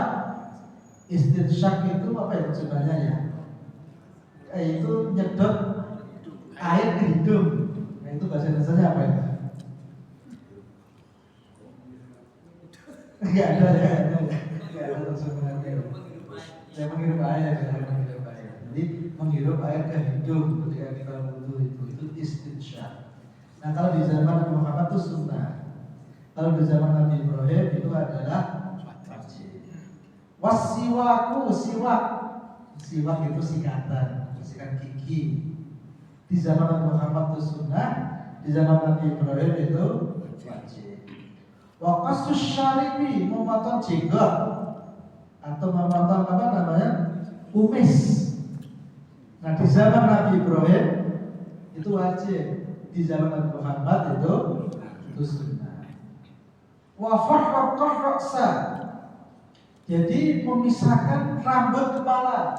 Istinsyaq itu apa ya sebenarnya ya? Itu nyedot air ke hidung. Nah, itu bahasa Indonesianya apa ya? Enggak ada ya. Enggak ada sebenarnya. Saya menghirup air. Jadi menghirup air ke hidung ketika kita wudu itu istinsyaq. Nah, kalau di zaman Nabi Muhammad itu sunnah. Kalau di zaman Nabi Ibrahim itu adalah wajib. Wasiwaku, siwak itu sikatan, sikat gigi. Di zaman Nabi Muhammad itu sunnah, di zaman Nabi Ibrahim itu wajib. Waqasus syaribi, memotong jenggot atau memotong apa namanya? Kumis. Nah, di zaman Nabi Ibrahim itu wajib, di zaman Nabi Muhammad itu sunnah. Wa farraqah ra'sa, jadi memisahkan rambut kepala.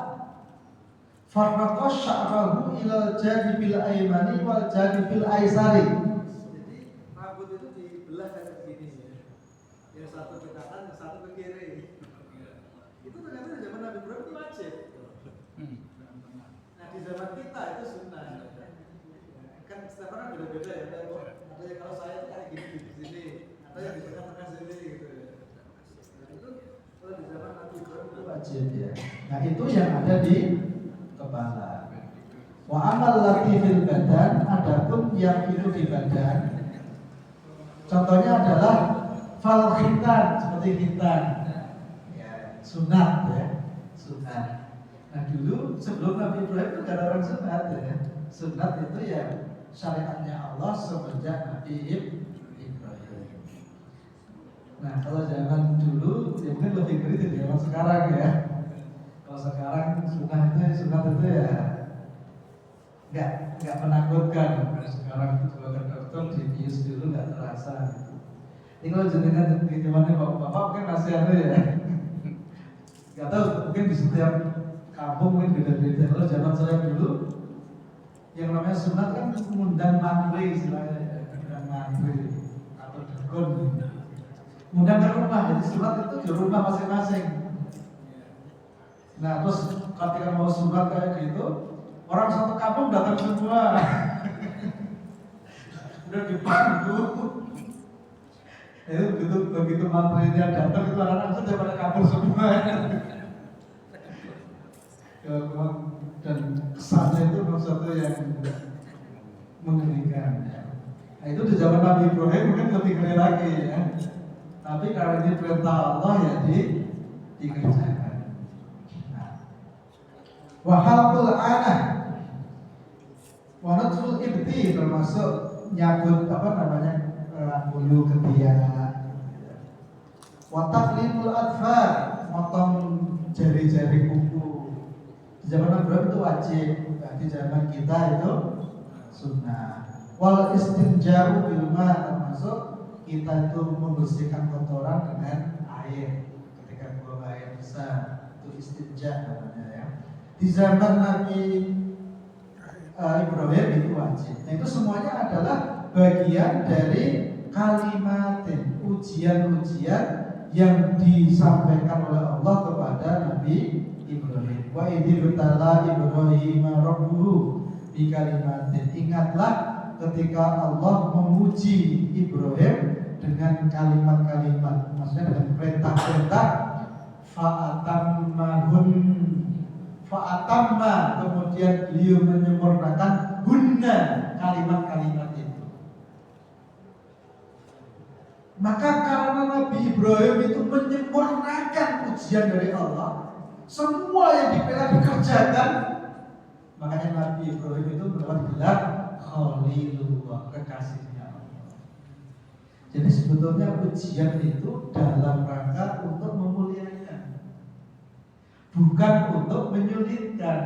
Farraqah sya'rahu ilal janibil aymani wal janibil aysari. Jadi rambut itu dibelah kayak begini ya. Yang satu ke kanan, yang satu ke kiri. Itu ternyata di zaman Nabi Ibrahim itu wajib. Nah, di zaman kita itu sunnah. Kan setiap orang beda-beda ya. Ada yang kalau saya itu kayak gini di sini, ada yang di tengah-tengah sini gitu ya. Nah, itu kalau di zaman Nabi Ibrahim itu wajib ya. Nah, itu yang ada di kepala. Wa amal lati fil badan, adapun yang itu di badan. Contohnya adalah fal khitan, seperti khitan. Ya, sunat ya, sunat. Nah, dulu sebelum Nabi Ibrahim itu gak ada orang sunat ya. Sunat itu ya syariatnya Allah semenjak Nabi Ibrahim. Nah, kalau zaman dulu ya mungkin lebih ngeri dari zaman sekarang ya. Kalau sekarang sunat itu ya nggak menakutkan. Sekarang itu kalau ke dokter dibius dulu nggak terasa. Ini kalau jenengan di zamannya bapak mungkin masih ada ya. Nggak tahu, mungkin di setiap kampung mungkin beda-beda. Kalau zaman saya dulu yang namanya sunat kan mengundang mantri istilahnya, mengundang mantri atau dukun. Mengundang ke rumah, jadi sunat itu di rumah masing-masing. Nah, terus ketika mau sunat kayak gitu, orang satu kampung datang semua. Udah dipandu. Itu begitu mantrinya datang itu anak-anak sudah pada kabur semua. Dan kesannya itu sesuatu yang mengerikan. Nah, itu di zaman Nabi Ibrahim mungkin lebih ngeri lagi ya. Tapi karena ini perintah Allah ya dikerjakan. Wahalul anah, wanatful ibti termasuk nyabut apa namanya bulu ketiak. Wataflimul adfar, motong jari-jari kuku. Di zaman Ibrahim itu wajib, di zaman kita itu sunnah. Wal istinja'u bil ma, termasuk kita itu membersihkan kotoran dengan air ketika buang air besar, itu istinja namanya ya. Di zaman Nabi Ibrahim itu wajib. Nah, itu semuanya adalah bagian dari kalimatin, ujian-ujian yang disampaikan oleh Allah kepada Nabi Ibrahim. Wa idh tala Ibrahim rabbuhu bi kalimatin. Ingatlah ketika Allah memuji Ibrahim dengan kalimat-kalimat, maksudnya dengan perintah-perintah. Fa'atamma, kemudian beliau menyempurnakan hunna, kalimat-kalimat itu. Maka karena Nabi Ibrahim itu menyempurnakan ujian dari Allah, semua yang dikerjakan, makanya Nabi Ibrahim itu mendapat gelar Khalilullah, kekasihnya Allah. Jadi sebetulnya ujian itu dalam rangka untuk memuliakan, bukan untuk menyulitkan.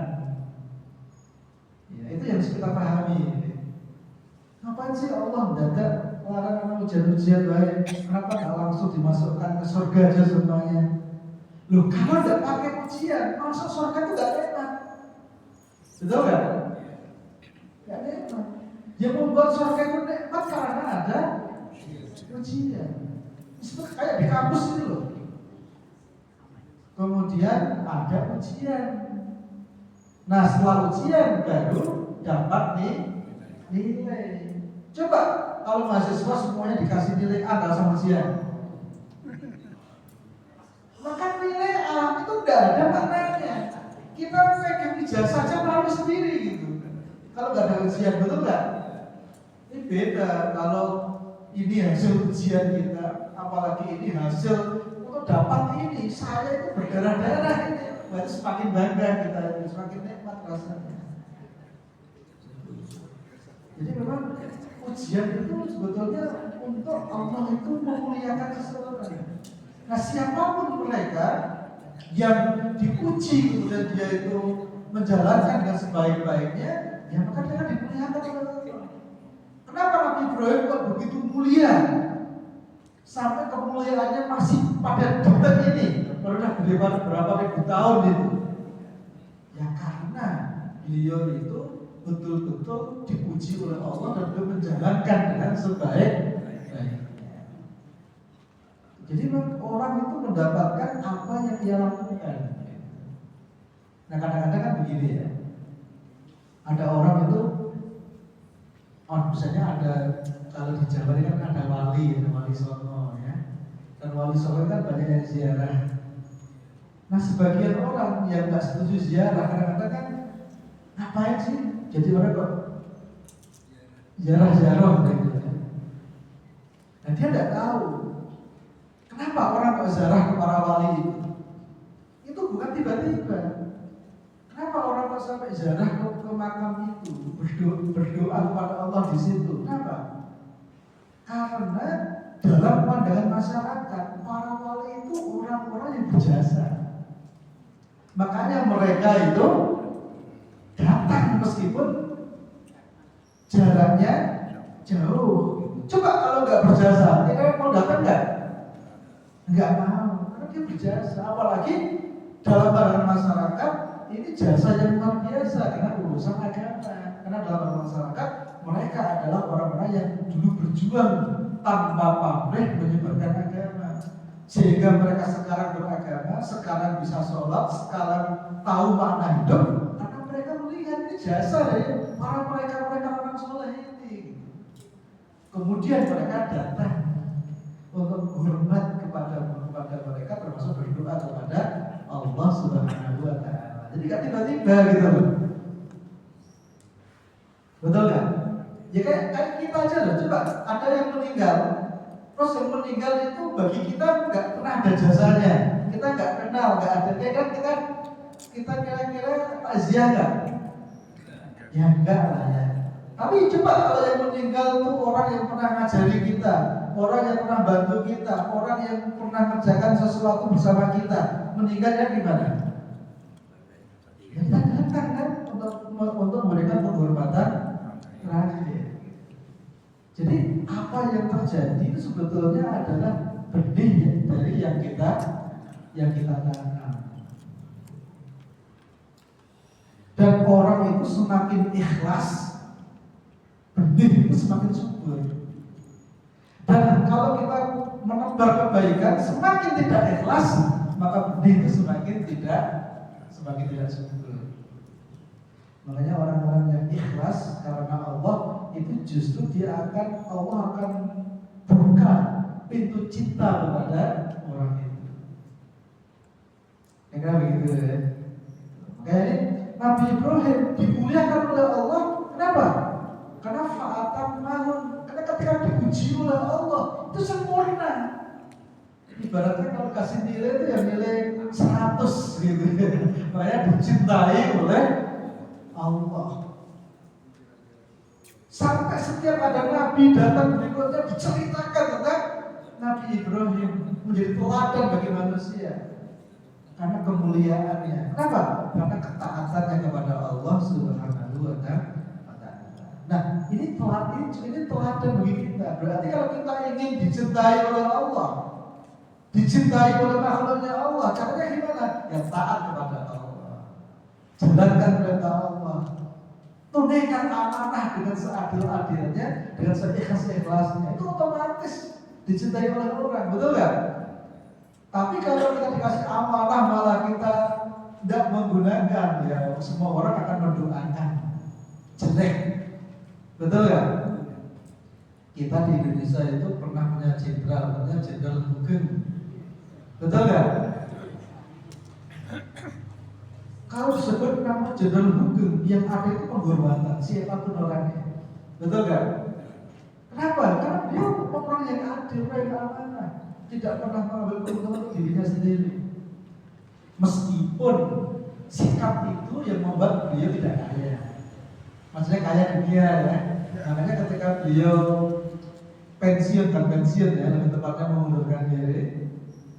Ya, itu yang harus kita pahami. Ngapain sih Allah mendadak larang ujian-ujian baik? Kenapa nggak langsung dimasukkan ke surga aja semuanya? Loh, kalau nggak pakai ujian, masuk surga itu nggak enak. Betul nggak? Nggak enak. Yang membuat surga itu nikmat karena ada ujian. Seperti kayak di kampus itu loh. Kemudian ada ujian. Nah, setelah ujian baru dapat nilai. Coba kalau mahasiswa semuanya dikasih nilai A nggak sama ujian, maka nilai A itu nggak ada maknanya. Kita pegang ijazah saja malu sendiri gitu. Kalau nggak ada ujian, betul nggak? Ini beda kalau ini hasil ujian kita, apalagi ini hasil untuk dapat ini, saya itu berdarah-darah ini, berarti semakin bangga kita, semakin nikmat rasanya. Jadi memang ujian itu sebetulnya untuk Allah itu memuliakan seseorang. Nah, siapapun mereka yang diuji kemudian dia itu menjalankan dengan sebaik-baiknya, ya maka dia akan dimuliakan oleh Allah. Kenapa Nabi Ibrahim kok begitu mulia? Sampai kemuliaannya masih pada detik ini, pernah berapa ribu tahun itu. Ya karena beliau itu betul-betul dipuji oleh Allah dan beliau menjalankan dengan sebaik-baiknya. Jadi orang itu mendapatkan apa yang dia lakukan. Nah, kadang-kadang kan begini ya. Ada orang itu, misalnya ada, kalau di Jawa ini kan ada wali songo ya. Dan wali songo kan banyak yang ziarah. Nah, sebagian orang yang nggak setuju ziarah kadang-kadang kan ngapain sih? Jadi orang kok ziarah-ziarah gitu ya. Nah, dia nggak tahu kenapa orang kok ziarah ke para wali itu. Itu bukan tiba-tiba. Kenapa orang kok sampai ziarah ke makam itu, berdoa kepada Allah di situ? Kenapa? Karena dalam pandangan masyarakat, para wali itu orang-orang yang berjasa. Makanya mereka itu datang meskipun jaraknya jauh. Coba kalau nggak berjasa, kita mau datang nggak? Nggak mau, karena dia berjasa. Apalagi dalam pandangan masyarakat, ini jasa yang luar biasa karena urusan agama. Karena dalam pandangan masyarakat, mereka adalah orang-orang yang dulu berjuang tanpa pamrih menyebarkan agama. Sehingga mereka sekarang beragama, sekarang bisa sholat, sekarang tahu makna hidup. Karena mereka melihat ini jasa dari para mereka orang soleh ini. Kemudian mereka datang untuk hormat kepada mereka, termasuk berdoa kepada Allah Subhanahu wa Ta'ala. Jadi kan tiba-tiba gitu loh. Betul kan? Ya kayak kita aja loh. Coba ada yang meninggal, terus yang meninggal itu bagi kita nggak pernah ada jasanya, kita nggak kenal, nggak ada. Kayak kan kita kira-kira takziah nggak? Ya enggak lah ya. Tapi coba kalau yang meninggal itu orang yang pernah ngajari kita, orang yang pernah bantu kita, orang yang pernah kerjakan sesuatu bersama kita, meninggalnya gimana? Ya kita untuk memberikan penghormatan terakhir. Jadi apa yang terjadi itu sebetulnya adalah benih dari yang kita tanam. Dan orang itu semakin ikhlas, benih itu semakin subur. Dan kalau kita menebar kebaikan, semakin tidak ikhlas, maka benih itu semakin tidak subur. Makanya orang-orang yang ikhlas karena Allah itu justru Allah akan buka pintu cinta kepada orang itu. Ya kan begitu ya. Makanya Nabi Ibrahim dimuliakan oleh Allah. Kenapa? Karena fa'atan mahun. Karena ketika dipuji oleh Allah itu sempurna. Ibaratnya kalau kasih nilai itu ya nilai 100 gitu. Makanya dicintai oleh Allah. Sampai setiap ada nabi datang berikutnya diceritakan tentang Nabi Ibrahim menjadi teladan bagi manusia. Karena kemuliaannya. Kenapa? Karena ketaatannya kepada Allah Subhanahu wa ta'ala. Nah, ini teladan bagi kita. Berarti kalau kita ingin dicintai oleh Allah, dicintai oleh makhluknya Allah, caranya gimana? Ya taat kepada Allah. Jalankan perintah Allah. Tunaikan amanah dengan seadil-adilnya, dengan seikhlas-ikhlasnya. Itu otomatis dicintai oleh orang, betul nggak? Tapi kalau kita dikasih amanah malah kita tidak menggunakan, ya semua orang akan mendoakan jelek, betul nggak? Kita di Indonesia itu pernah punya jenderal, namanya Jenderal Hugeng, betul nggak? Kalau disebut nama Jenderal Hugeng, yang ada itu penghormatan siapapun orangnya, betul nggak? Kenapa? Karena dia orang yang adil, orang yang amanah, tidak pernah mengambil keuntungan untuk dirinya sendiri. Meskipun sikap itu yang membuat beliau tidak kaya, maksudnya kaya dunia ya. Makanya ketika beliau pensiun ya, lebih tepatnya mengundurkan diri,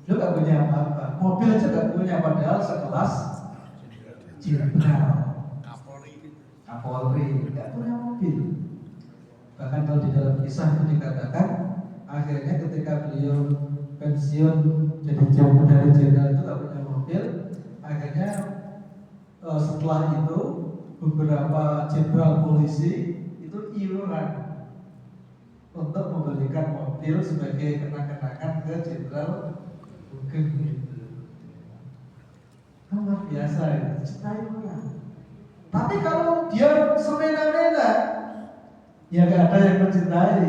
beliau nggak punya apa-apa, mobil aja nggak punya, padahal sekelas jenderal, Kapolri nggak punya mobil. Bahkan kalau di dalam kisah itu dikatakan, akhirnya ketika beliau pensiun jadi dari jenderal itu nggak punya mobil, akhirnya setelah itu beberapa jenderal polisi itu iuran untuk membelikan mobil sebagai kenang-kenangan ke Jenderal Hugeng itu. Luar biasa itu, cintai orang. Tapi kalau dia semena-mena, ya nggak ada yang mencintai.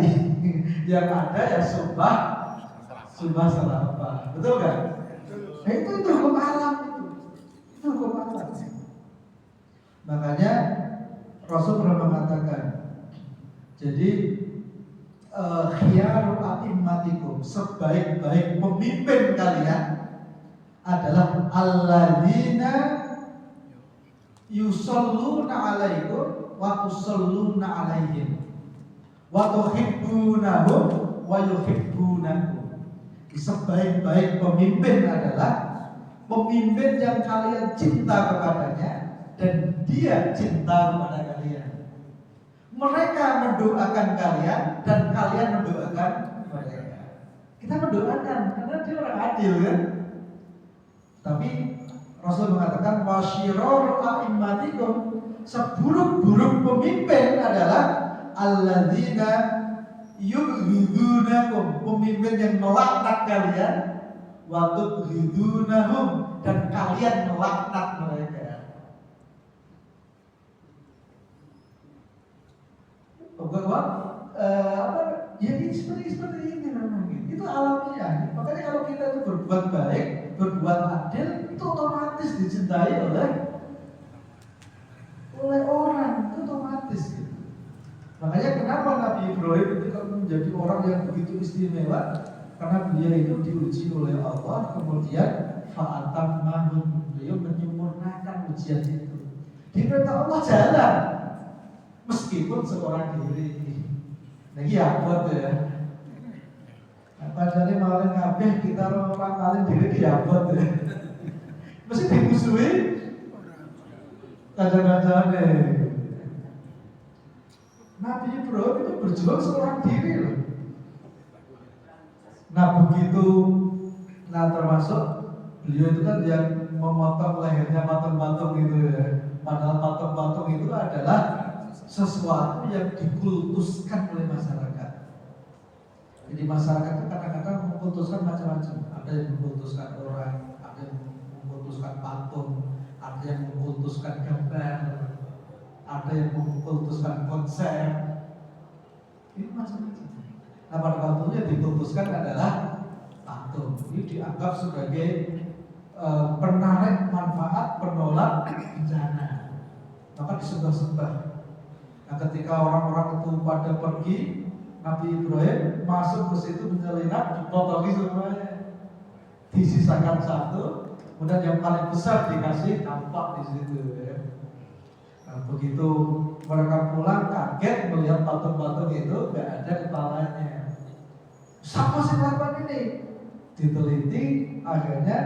Yang ada ya sumpah serapah, betul kan? Nah, itu hukum alam itu hukum alam. Makanya Rasul pernah mengatakan, jadi khiyaru a'immatikum, sebaik-baik pemimpin kalian adalah alladzina yusalluna alaikum wa tusalluna alaihim wa tuhibbunahum wa yuhibbunakum. Sebaik-baik pemimpin adalah pemimpin yang kalian cinta kepadanya dan dia cinta kepada kalian. Mereka mendoakan kalian dan kalian mendoakan mereka. Kita mendoakan karena dia orang adil kan. Tapi Rasul mengatakan wasyiror a'immatikum, seburuk-buruk pemimpin adalah alladzina yubghidunakum, pemimpin yang melaknat kalian, wa tubghidunahum, dan kalian melaknat mereka. Ya ini seperti ini memang. Itu alamiah. Makanya kalau kita itu berbuat baik, berbuat adil, itu otomatis dicintai oleh orang, itu otomatis gitu. Makanya kenapa Nabi Ibrahim itu menjadi orang yang begitu istimewa, karena beliau itu diuji oleh Allah, kemudian fa'atam mahun, beliau menyempurnakan ujian itu. Diperintah Allah jalan, meskipun seorang diri. Lagi apa tuh ya? Padahal maling kabeh kita orang maling diri diabot ya. Mesti dimusuhi kadang-kadang Nabi Ibrahim itu berjuang seorang diri loh. Nah begitu, termasuk beliau itu kan yang memotong lehernya patung-patung gitu ya. Padahal patung-patung itu adalah sesuatu yang dikultuskan oleh masyarakat. Jadi masyarakat itu kadang-kadang mengkultuskan macam-macam. Ada yang mengkultuskan orang, ada yang mengkultuskan patung, ada yang mengkultuskan gambar, ada yang mengkultuskan konser. Ini macam-macam. Nah pada waktu yang dikultuskan adalah patung. Ini dianggap sebagai penarik manfaat, penolak bencana. Maka disembah-sembah. Nah ketika orang-orang itu pada pergi, Nabi Ibrahim masuk ke situ menyelinap, dipotongi semuanya, disisakan satu, kemudian yang paling besar dikasih tampak di situ. Ya. Nah, begitu mereka pulang kaget melihat patung-patung itu nggak ada kepalanya. Siapa sih melakukan ini? Diteliti, akhirnya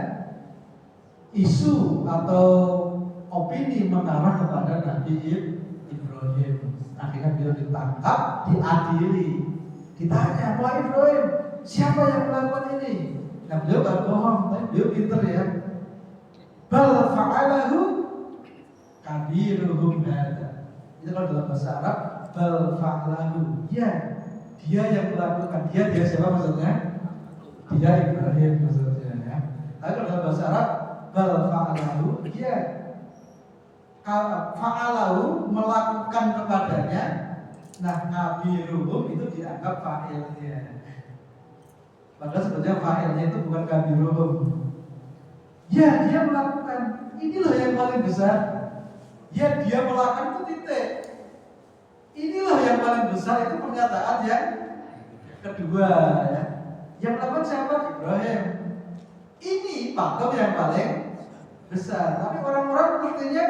isu atau opini mengarah kepada Nabi Ibrahim. Akhirnya beliau ditangkap, diadili, ditanya, Wah Ibrahim, siapa yang melakukan ini? Nah beliau gak bohong, tapi beliau pinter ya. Bal fa'alahu kabiruhum hadza. Itu kalau dalam bahasa Arab, bal fa'alahu. Ya, dia yang melakukan. Dia siapa maksudnya? Dia Ibrahim maksudnya ya. Tapi kalau dalam bahasa Arab, bal fa'alahu. Ya, fa'alahu melakukan kepadanya. Nah kabiruhum itu dianggap fa'ilnya. Padahal sebenarnya fa'ilnya itu bukan kabiruhum. Ya dia melakukan. Inilah yang paling besar. Ya dia melakukan itu titik. Inilah yang paling besar. Itu pernyataan yang kedua ya. Yang melakukan siapa? Ibrahim. Ini patung yang paling besar. Tapi orang-orang artinya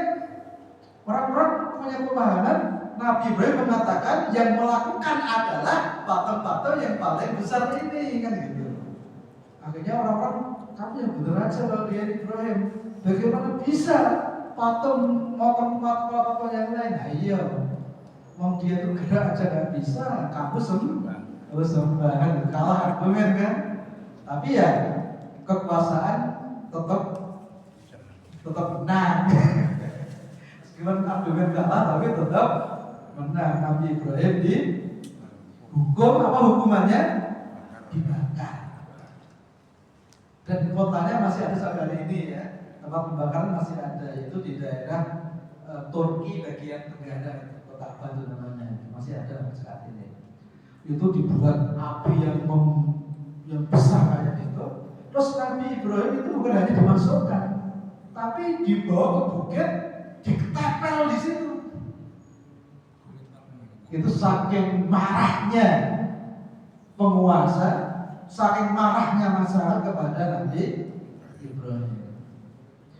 orang-orang punya pemahaman Nabi Ibrahim mengatakan yang melakukan adalah patung-patung yang paling besar ini kan gitu. Akhirnya orang-orang kamu yang bener aja kalau dia Ibrahim. Bagaimana bisa patung motong patung yang lain? Nah iya, mau dia tuh gerak aja nggak bisa. Kamu sembah, kalah argumen kan? Tapi ya kekuasaan tetap menang. Meskipun argumen kalah tapi tetap menang. Nabi Ibrahim dihukum, apa hukumannya? Dibakar. Dan di kotanya masih ada sampai hari ini ya. Tempat pembakaran masih ada, yaitu di daerah Turki bagian tenggara, kota Batu namanya, masih ada saat ini. Itu dibuat api yang besar kayak itu. Terus Nabi Ibrahim itu bukan hanya dimasukkan, tapi dibawa ke bukit, diketepel di situ. Itu saking marahnya penguasa, saking marahnya masyarakat kepada Nabi Ibrahim.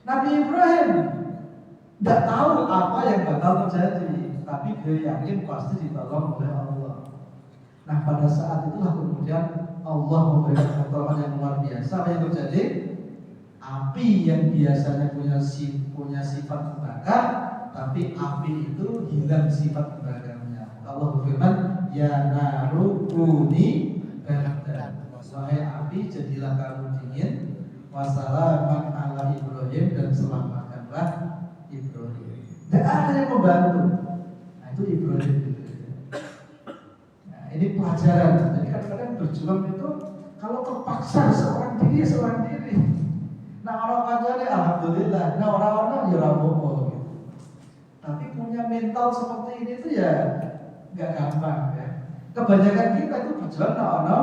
Nabi Ibrahim tidak tahu apa yang bakal terjadi, tapi dia yakin pasti ditolong oleh Allah. Nah pada saat itulah kemudian Allah memberikan pertolongan yang luar biasa. Apa yang terjadi? Api yang biasanya punya sifat membakar, tapi api itu hilang sifat membakarnya. Allah berfirman, Ya naru kuni bardan. Wahai api, jadilah kamu dingin. Wassalaman ala Ibrahim, dan selamatkanlah Ibrahim. Tidak ada yang membantu. Nah itu Ibrahim. Nah ini pelajaran. Jadi kadang-kadang berjuang itu kalau terpaksa seorang diri. Nah orang kancane alhamdulillah. Nah orang-orang ya rapopo gitu. Tapi punya mental seperti ini tuh ya nggak gampang ya. Kebanyakan kita itu berjuang no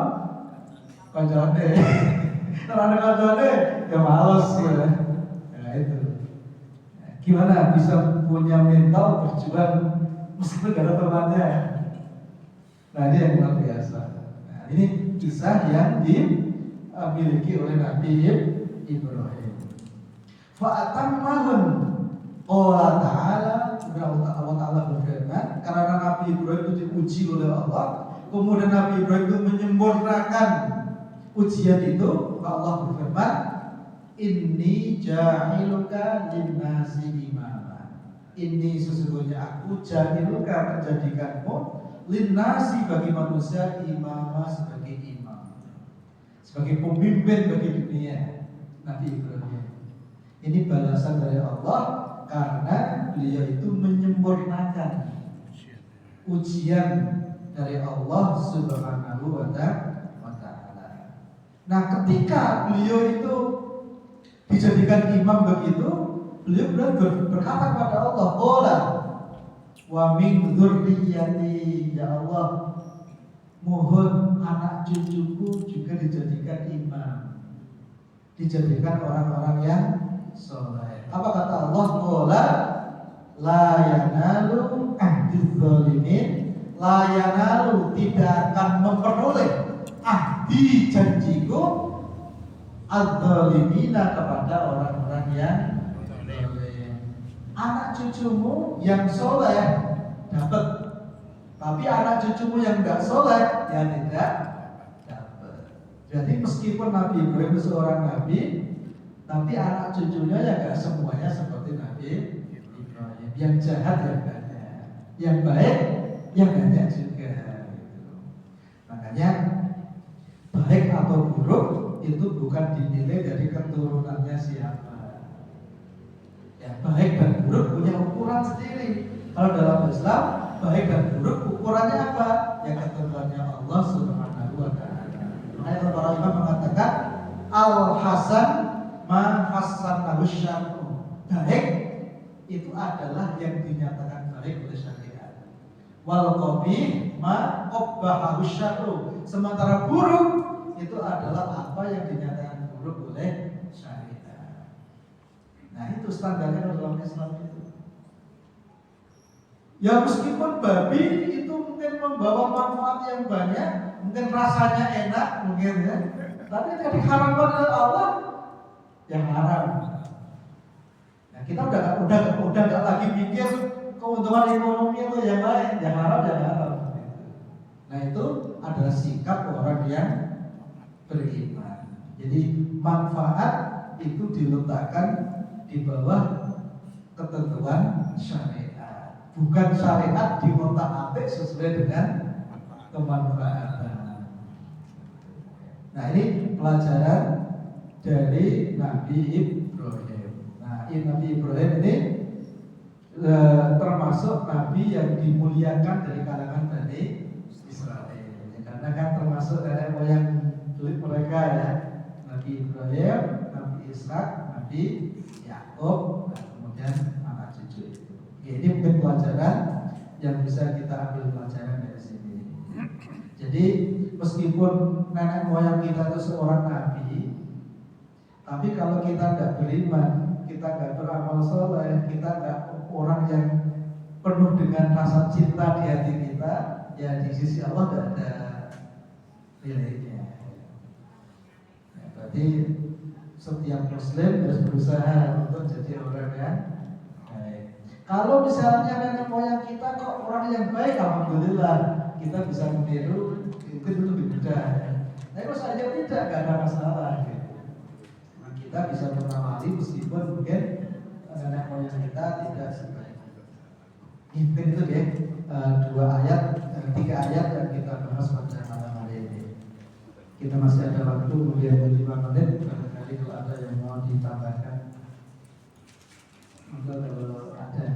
kancane. Kalau ada kancane ya males ya. Nah itu. Nah, gimana bisa punya mental berjuang meskipun gak ada temannya? Nah ini yang luar biasa. Nah ini kisah yang dimiliki oleh Nabi Ibrahim. Fa'atammahun Allah Ta'ala, Allah Ta'ala berfirman, karena Nabi Ibrahim itu diuji oleh Allah, kemudian Nabi Ibrahim itu menyempurnakan ujian itu, Allah berfirman, Inni ja'iluka linnasi imama. Ini sesungguhnya aku ja'iluka menjadikanmu linnasi bagi manusia imama sebagai imam, sebagai pemimpin bagi dunia. Nabi Ibrahim ini balasan dari Allah karena beliau itu menyempurnakan ujian dari Allah Subhanahu wa ta'ala. Nah, ketika beliau itu dijadikan imam begitu, beliau berkata kepada Allah, "Qala wa min dzurriyyati, ya Allah, mohon anak cucuku juga dijadikan imam, dijadikan orang-orang yang soleh." Apa kata Allah? Qala la yanalu ahdiz zalimin, la yanalu, tidak akan memperoleh ahdi janjiku az-zalimina, kepada orang-orang yang zalim. Anak cucumu yang soleh dapat, tapi anak cucumu yang enggak soleh ya tidak dapat. Jadi meskipun Nabi Ibrahim seorang nabi, tapi anak cucunya ya enggak semuanya seperti Nabi Ibrahim. Yang jahat yang banyak, yang baik yang banyak juga. Makanya baik atau buruk itu bukan dinilai dari keturunannya siapa. Ya, baik dan buruk punya ukuran sendiri. Kalau dalam Islam, baik dan buruk ukurannya apa? Ya ketentuannya Allah Subhanahu wa ta'ala. Makanya para imam mengatakan al-hasan ma hassanahu syar'u. Baik itu adalah yang dinyatakan baik oleh syariat. Wal qabih ma qabbahu syar'u. Sementara buruk itu adalah apa yang dinyatakan buruk oleh syariat. Nah, itu standarnya dalam Islam itu. Ya meskipun babi itu mungkin membawa manfaat yang banyak, mungkin rasanya enak, mungkin ya, tapi yang diharamkan oleh Allah yang haram. Nah, kita udah nggak lagi mikir keuntungan ekonomi itu yang lain, yang haram yang haram. Nah, itu adalah sikap orang yang beriman. Jadi manfaat itu diletakkan di bawah ketentuan syariat, bukan syariat dimotak-atik sesuai dengan kemanfaatan. Nah, ini pelajaran dari Nabi Ibrahim. Nah, Nabi Ibrahim ini termasuk Nabi yang dimuliakan dari kalangan Bani Israel, ya, karena kan termasuk nenek moyang mereka ya, Nabi Ibrahim, Nabi Ishak, Nabi Yakub, dan kemudian anak cucu itu. Ya, ini mungkin pelajaran yang bisa kita ambil pelajaran dari sini. Jadi meskipun nenek moyang kita itu seorang nabi, tapi kalau kita tidak beriman, kita tidak beramal soleh, kita tidak orang yang penuh dengan rasa cinta di hati kita, ya di sisi Allah tidak ada nilainya. Ya, berarti setiap muslim harus berusaha untuk jadi orang yang baik. Kalau misalnya nenek moyang kita kok orang yang baik, alhamdulillah kita bisa meniru, itu lebih mudah. Tapi kalau saja tidak, gak ada masalah gitu. Nah, kita bisa menawari meskipun mungkin nenek moyang kita tidak sebaik. Mungkin itu deh 3 ayat yang kita bahas pada malam hari ini. Kita masih ada waktu, kemudian 5 menit. Barangkali kalau ada yang mau ditambahkan, maka kalau ada.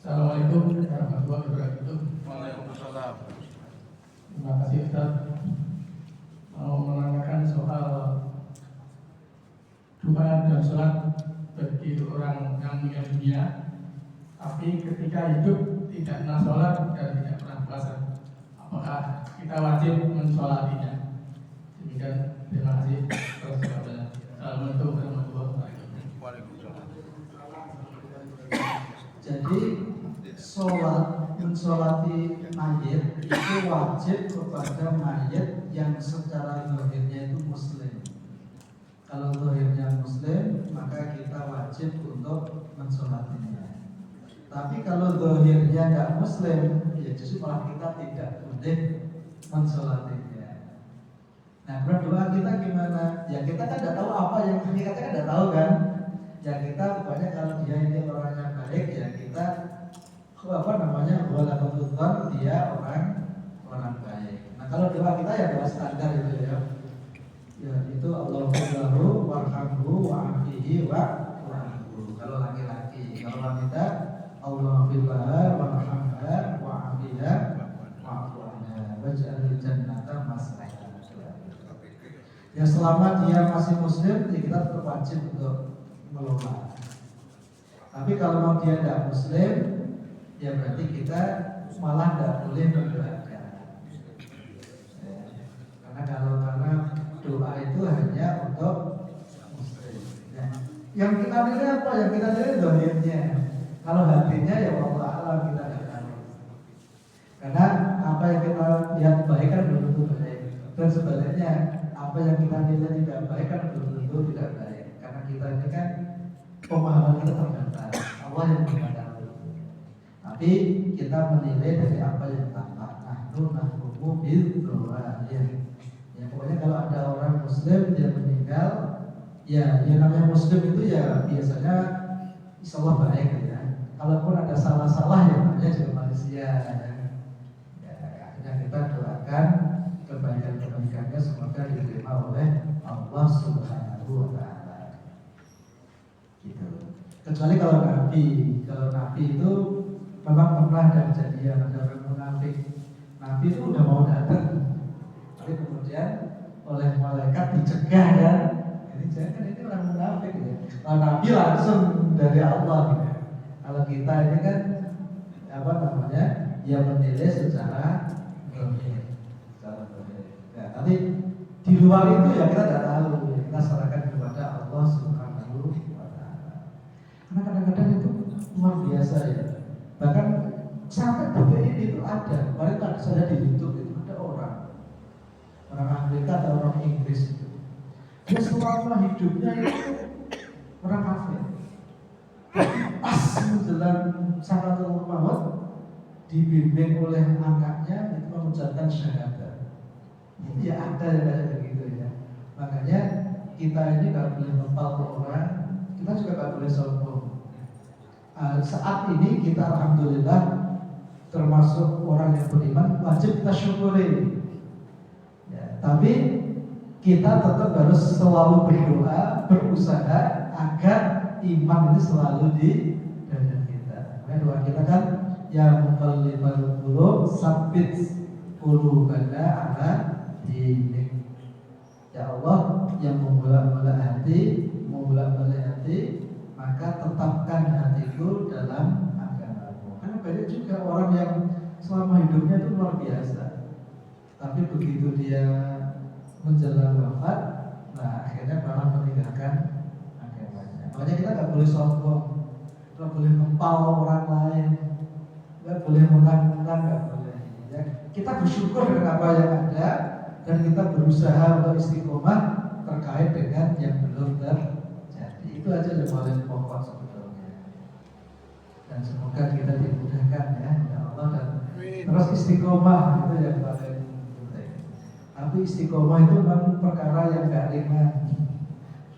Assalamualaikum warahmatullahi wabarakatuh. Waalaikumsalam. Terima kasih Ustaz. Mau menanyakan soal doa dan sholat bagi orang yang meninggal dunia, tapi ketika hidup tidak pernah sholat dan tidak pernah puasa, apakah kita wajib mensolatinya? Demikian, terima kasih. Assalamualaikum warahmatullahi wabarakatuh. Waalaikumsalam. Jadi sholat, mensolati mayit itu wajib kepada mayit yang secara zahirnya itu muslim. Kalau zahirnya muslim, maka kita wajib untuk mensolatinya. Tapi kalau zahirnya nggak muslim, ya justru malah kita tidak boleh mensolatinya. Nah, berdoa kita gimana? Ya kita kan tidak tahu apa yang kita kan tidak tahu kan. Ya kita pokoknya kalau dia ini orangnya baik, ya kita walaupun dia orang baik. Nah kalau doa kita ya doa standar itu ya. Ya itu Allahumma warhamhu wa'afihi wa'anhu. Kalau laki-laki, kalau wanita Allahumma warhamha wa'afiha wa'anha waj'alil jannata masraya. Ya selama dia masih muslim, ya kita tetap wajib untuk melola. Tapi kalau dia tidak muslim, ya berarti kita malah tidak boleh mendoakan. Karena doa itu hanya untuk muslim. Ya. Yang kita nilai apa? Yang kita nilai dohirnya. Kalau hatinya ya Allah alam kita tidak tahu. Karena apa yang kita lihat baik kan belum tentu baik. Dan sebaliknya apa yang kita nilai tidak baik kan belum tentu tidak baik. Karena kita ini kan pemahaman kita terbatas. Allah yang tahu. Tapi kita menilai dari apa yang tampak. Nahnu bil dhahir. Ya pokoknya kalau ada orang muslim dia meninggal, ya yang namanya muslim itu ya biasanya insyaallah baik ya. Kalaupun ada salah-salah ya namanya juga manusia ya. Akhirnya kita doakan kebaikan-kebaikannya semoga diterima oleh Allah Subhanahu wa taala. Gitu. Kecuali kalau nabi itu memang pernah ada kejadian ada orang munafik. Nabi itu udah mau datang, tapi kemudian oleh malaikat dicegah dan ini jangan, ini orang munafik ya. Nah, Nabi langsung dari Allah gitu. Kalau kita ini kan ya menilai secara zahir. Ya, tapi di luar itu ya kita tidak tahu. Kita serahkan kepada Allah Subhanahu wa taala. Karena kadang-kadang itu luar biasa ya. Bahkan sampai detik ini itu ada. Kemarin tak saya di YouTube itu ada orang Amerika atau orang Inggris itu. Dia selama hidupnya itu orang kafir. Pas menjelang sakaratul maut dibimbing oleh anaknya itu mengucapkan syahadat. Itu ya ada yang kayak begitu ya. Makanya kita ini nggak boleh ngepal ke orang, kita juga nggak boleh sombong. Saat ini kita alhamdulillah termasuk orang yang beriman, wajib kita syukuri. Ya, tapi kita tetap harus selalu berdoa, berusaha agar iman ini selalu di dada kita. Makanya doa kita kan ya muqallibal qulub sabbit qulubana ala dinik. Ya Allah yang membolak-balik hati, maka tetapkan hatiku dalam agamamu. Karena banyak juga orang yang selama hidupnya itu luar biasa, tapi begitu dia menjelang wafat, nah akhirnya malah meninggalkan agamanya. Makanya kita nggak boleh sombong, nggak boleh ngempal orang lain, nggak boleh menang-menang, nggak boleh. Ya, kita bersyukur dengan apa yang ada dan kita berusaha untuk istiqomah terkait dengan yang belum terjadi. Itu aja yang paling pokok sebetulnya. Dan semoga kita dimudahkan ya Allah dan terus istiqomah itu yang paling penting. Tapi istiqomah itu memang perkara yang gak ringan,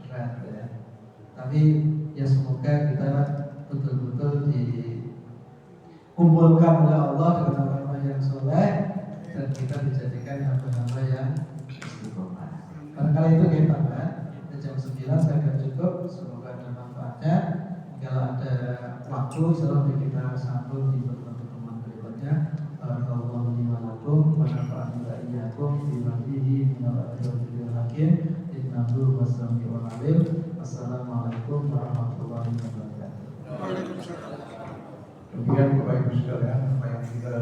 berat ya. Tapi ya semoga kita betul-betul dikumpulkan oleh Allah dengan orang-orang yang soleh dan kita dijadikan hamba-hamba yang istiqomah. Barangkali itu kita kan. Jam 9 saya akan cukup. Semoga ada manfaatnya. Kalau ada waktu selalu kita sambung di pertemuan berikutnya. Barakallahu li wa lakum wa nafa'ani wa iyyakum bima fihi min al-ayatil hakim innahu was-sami'ul 'alim. Assalamualaikum warahmatullahi wabarakatuh. Waalaikumsalam. Kemudian Bapak Ibu sekalian, apa yang kita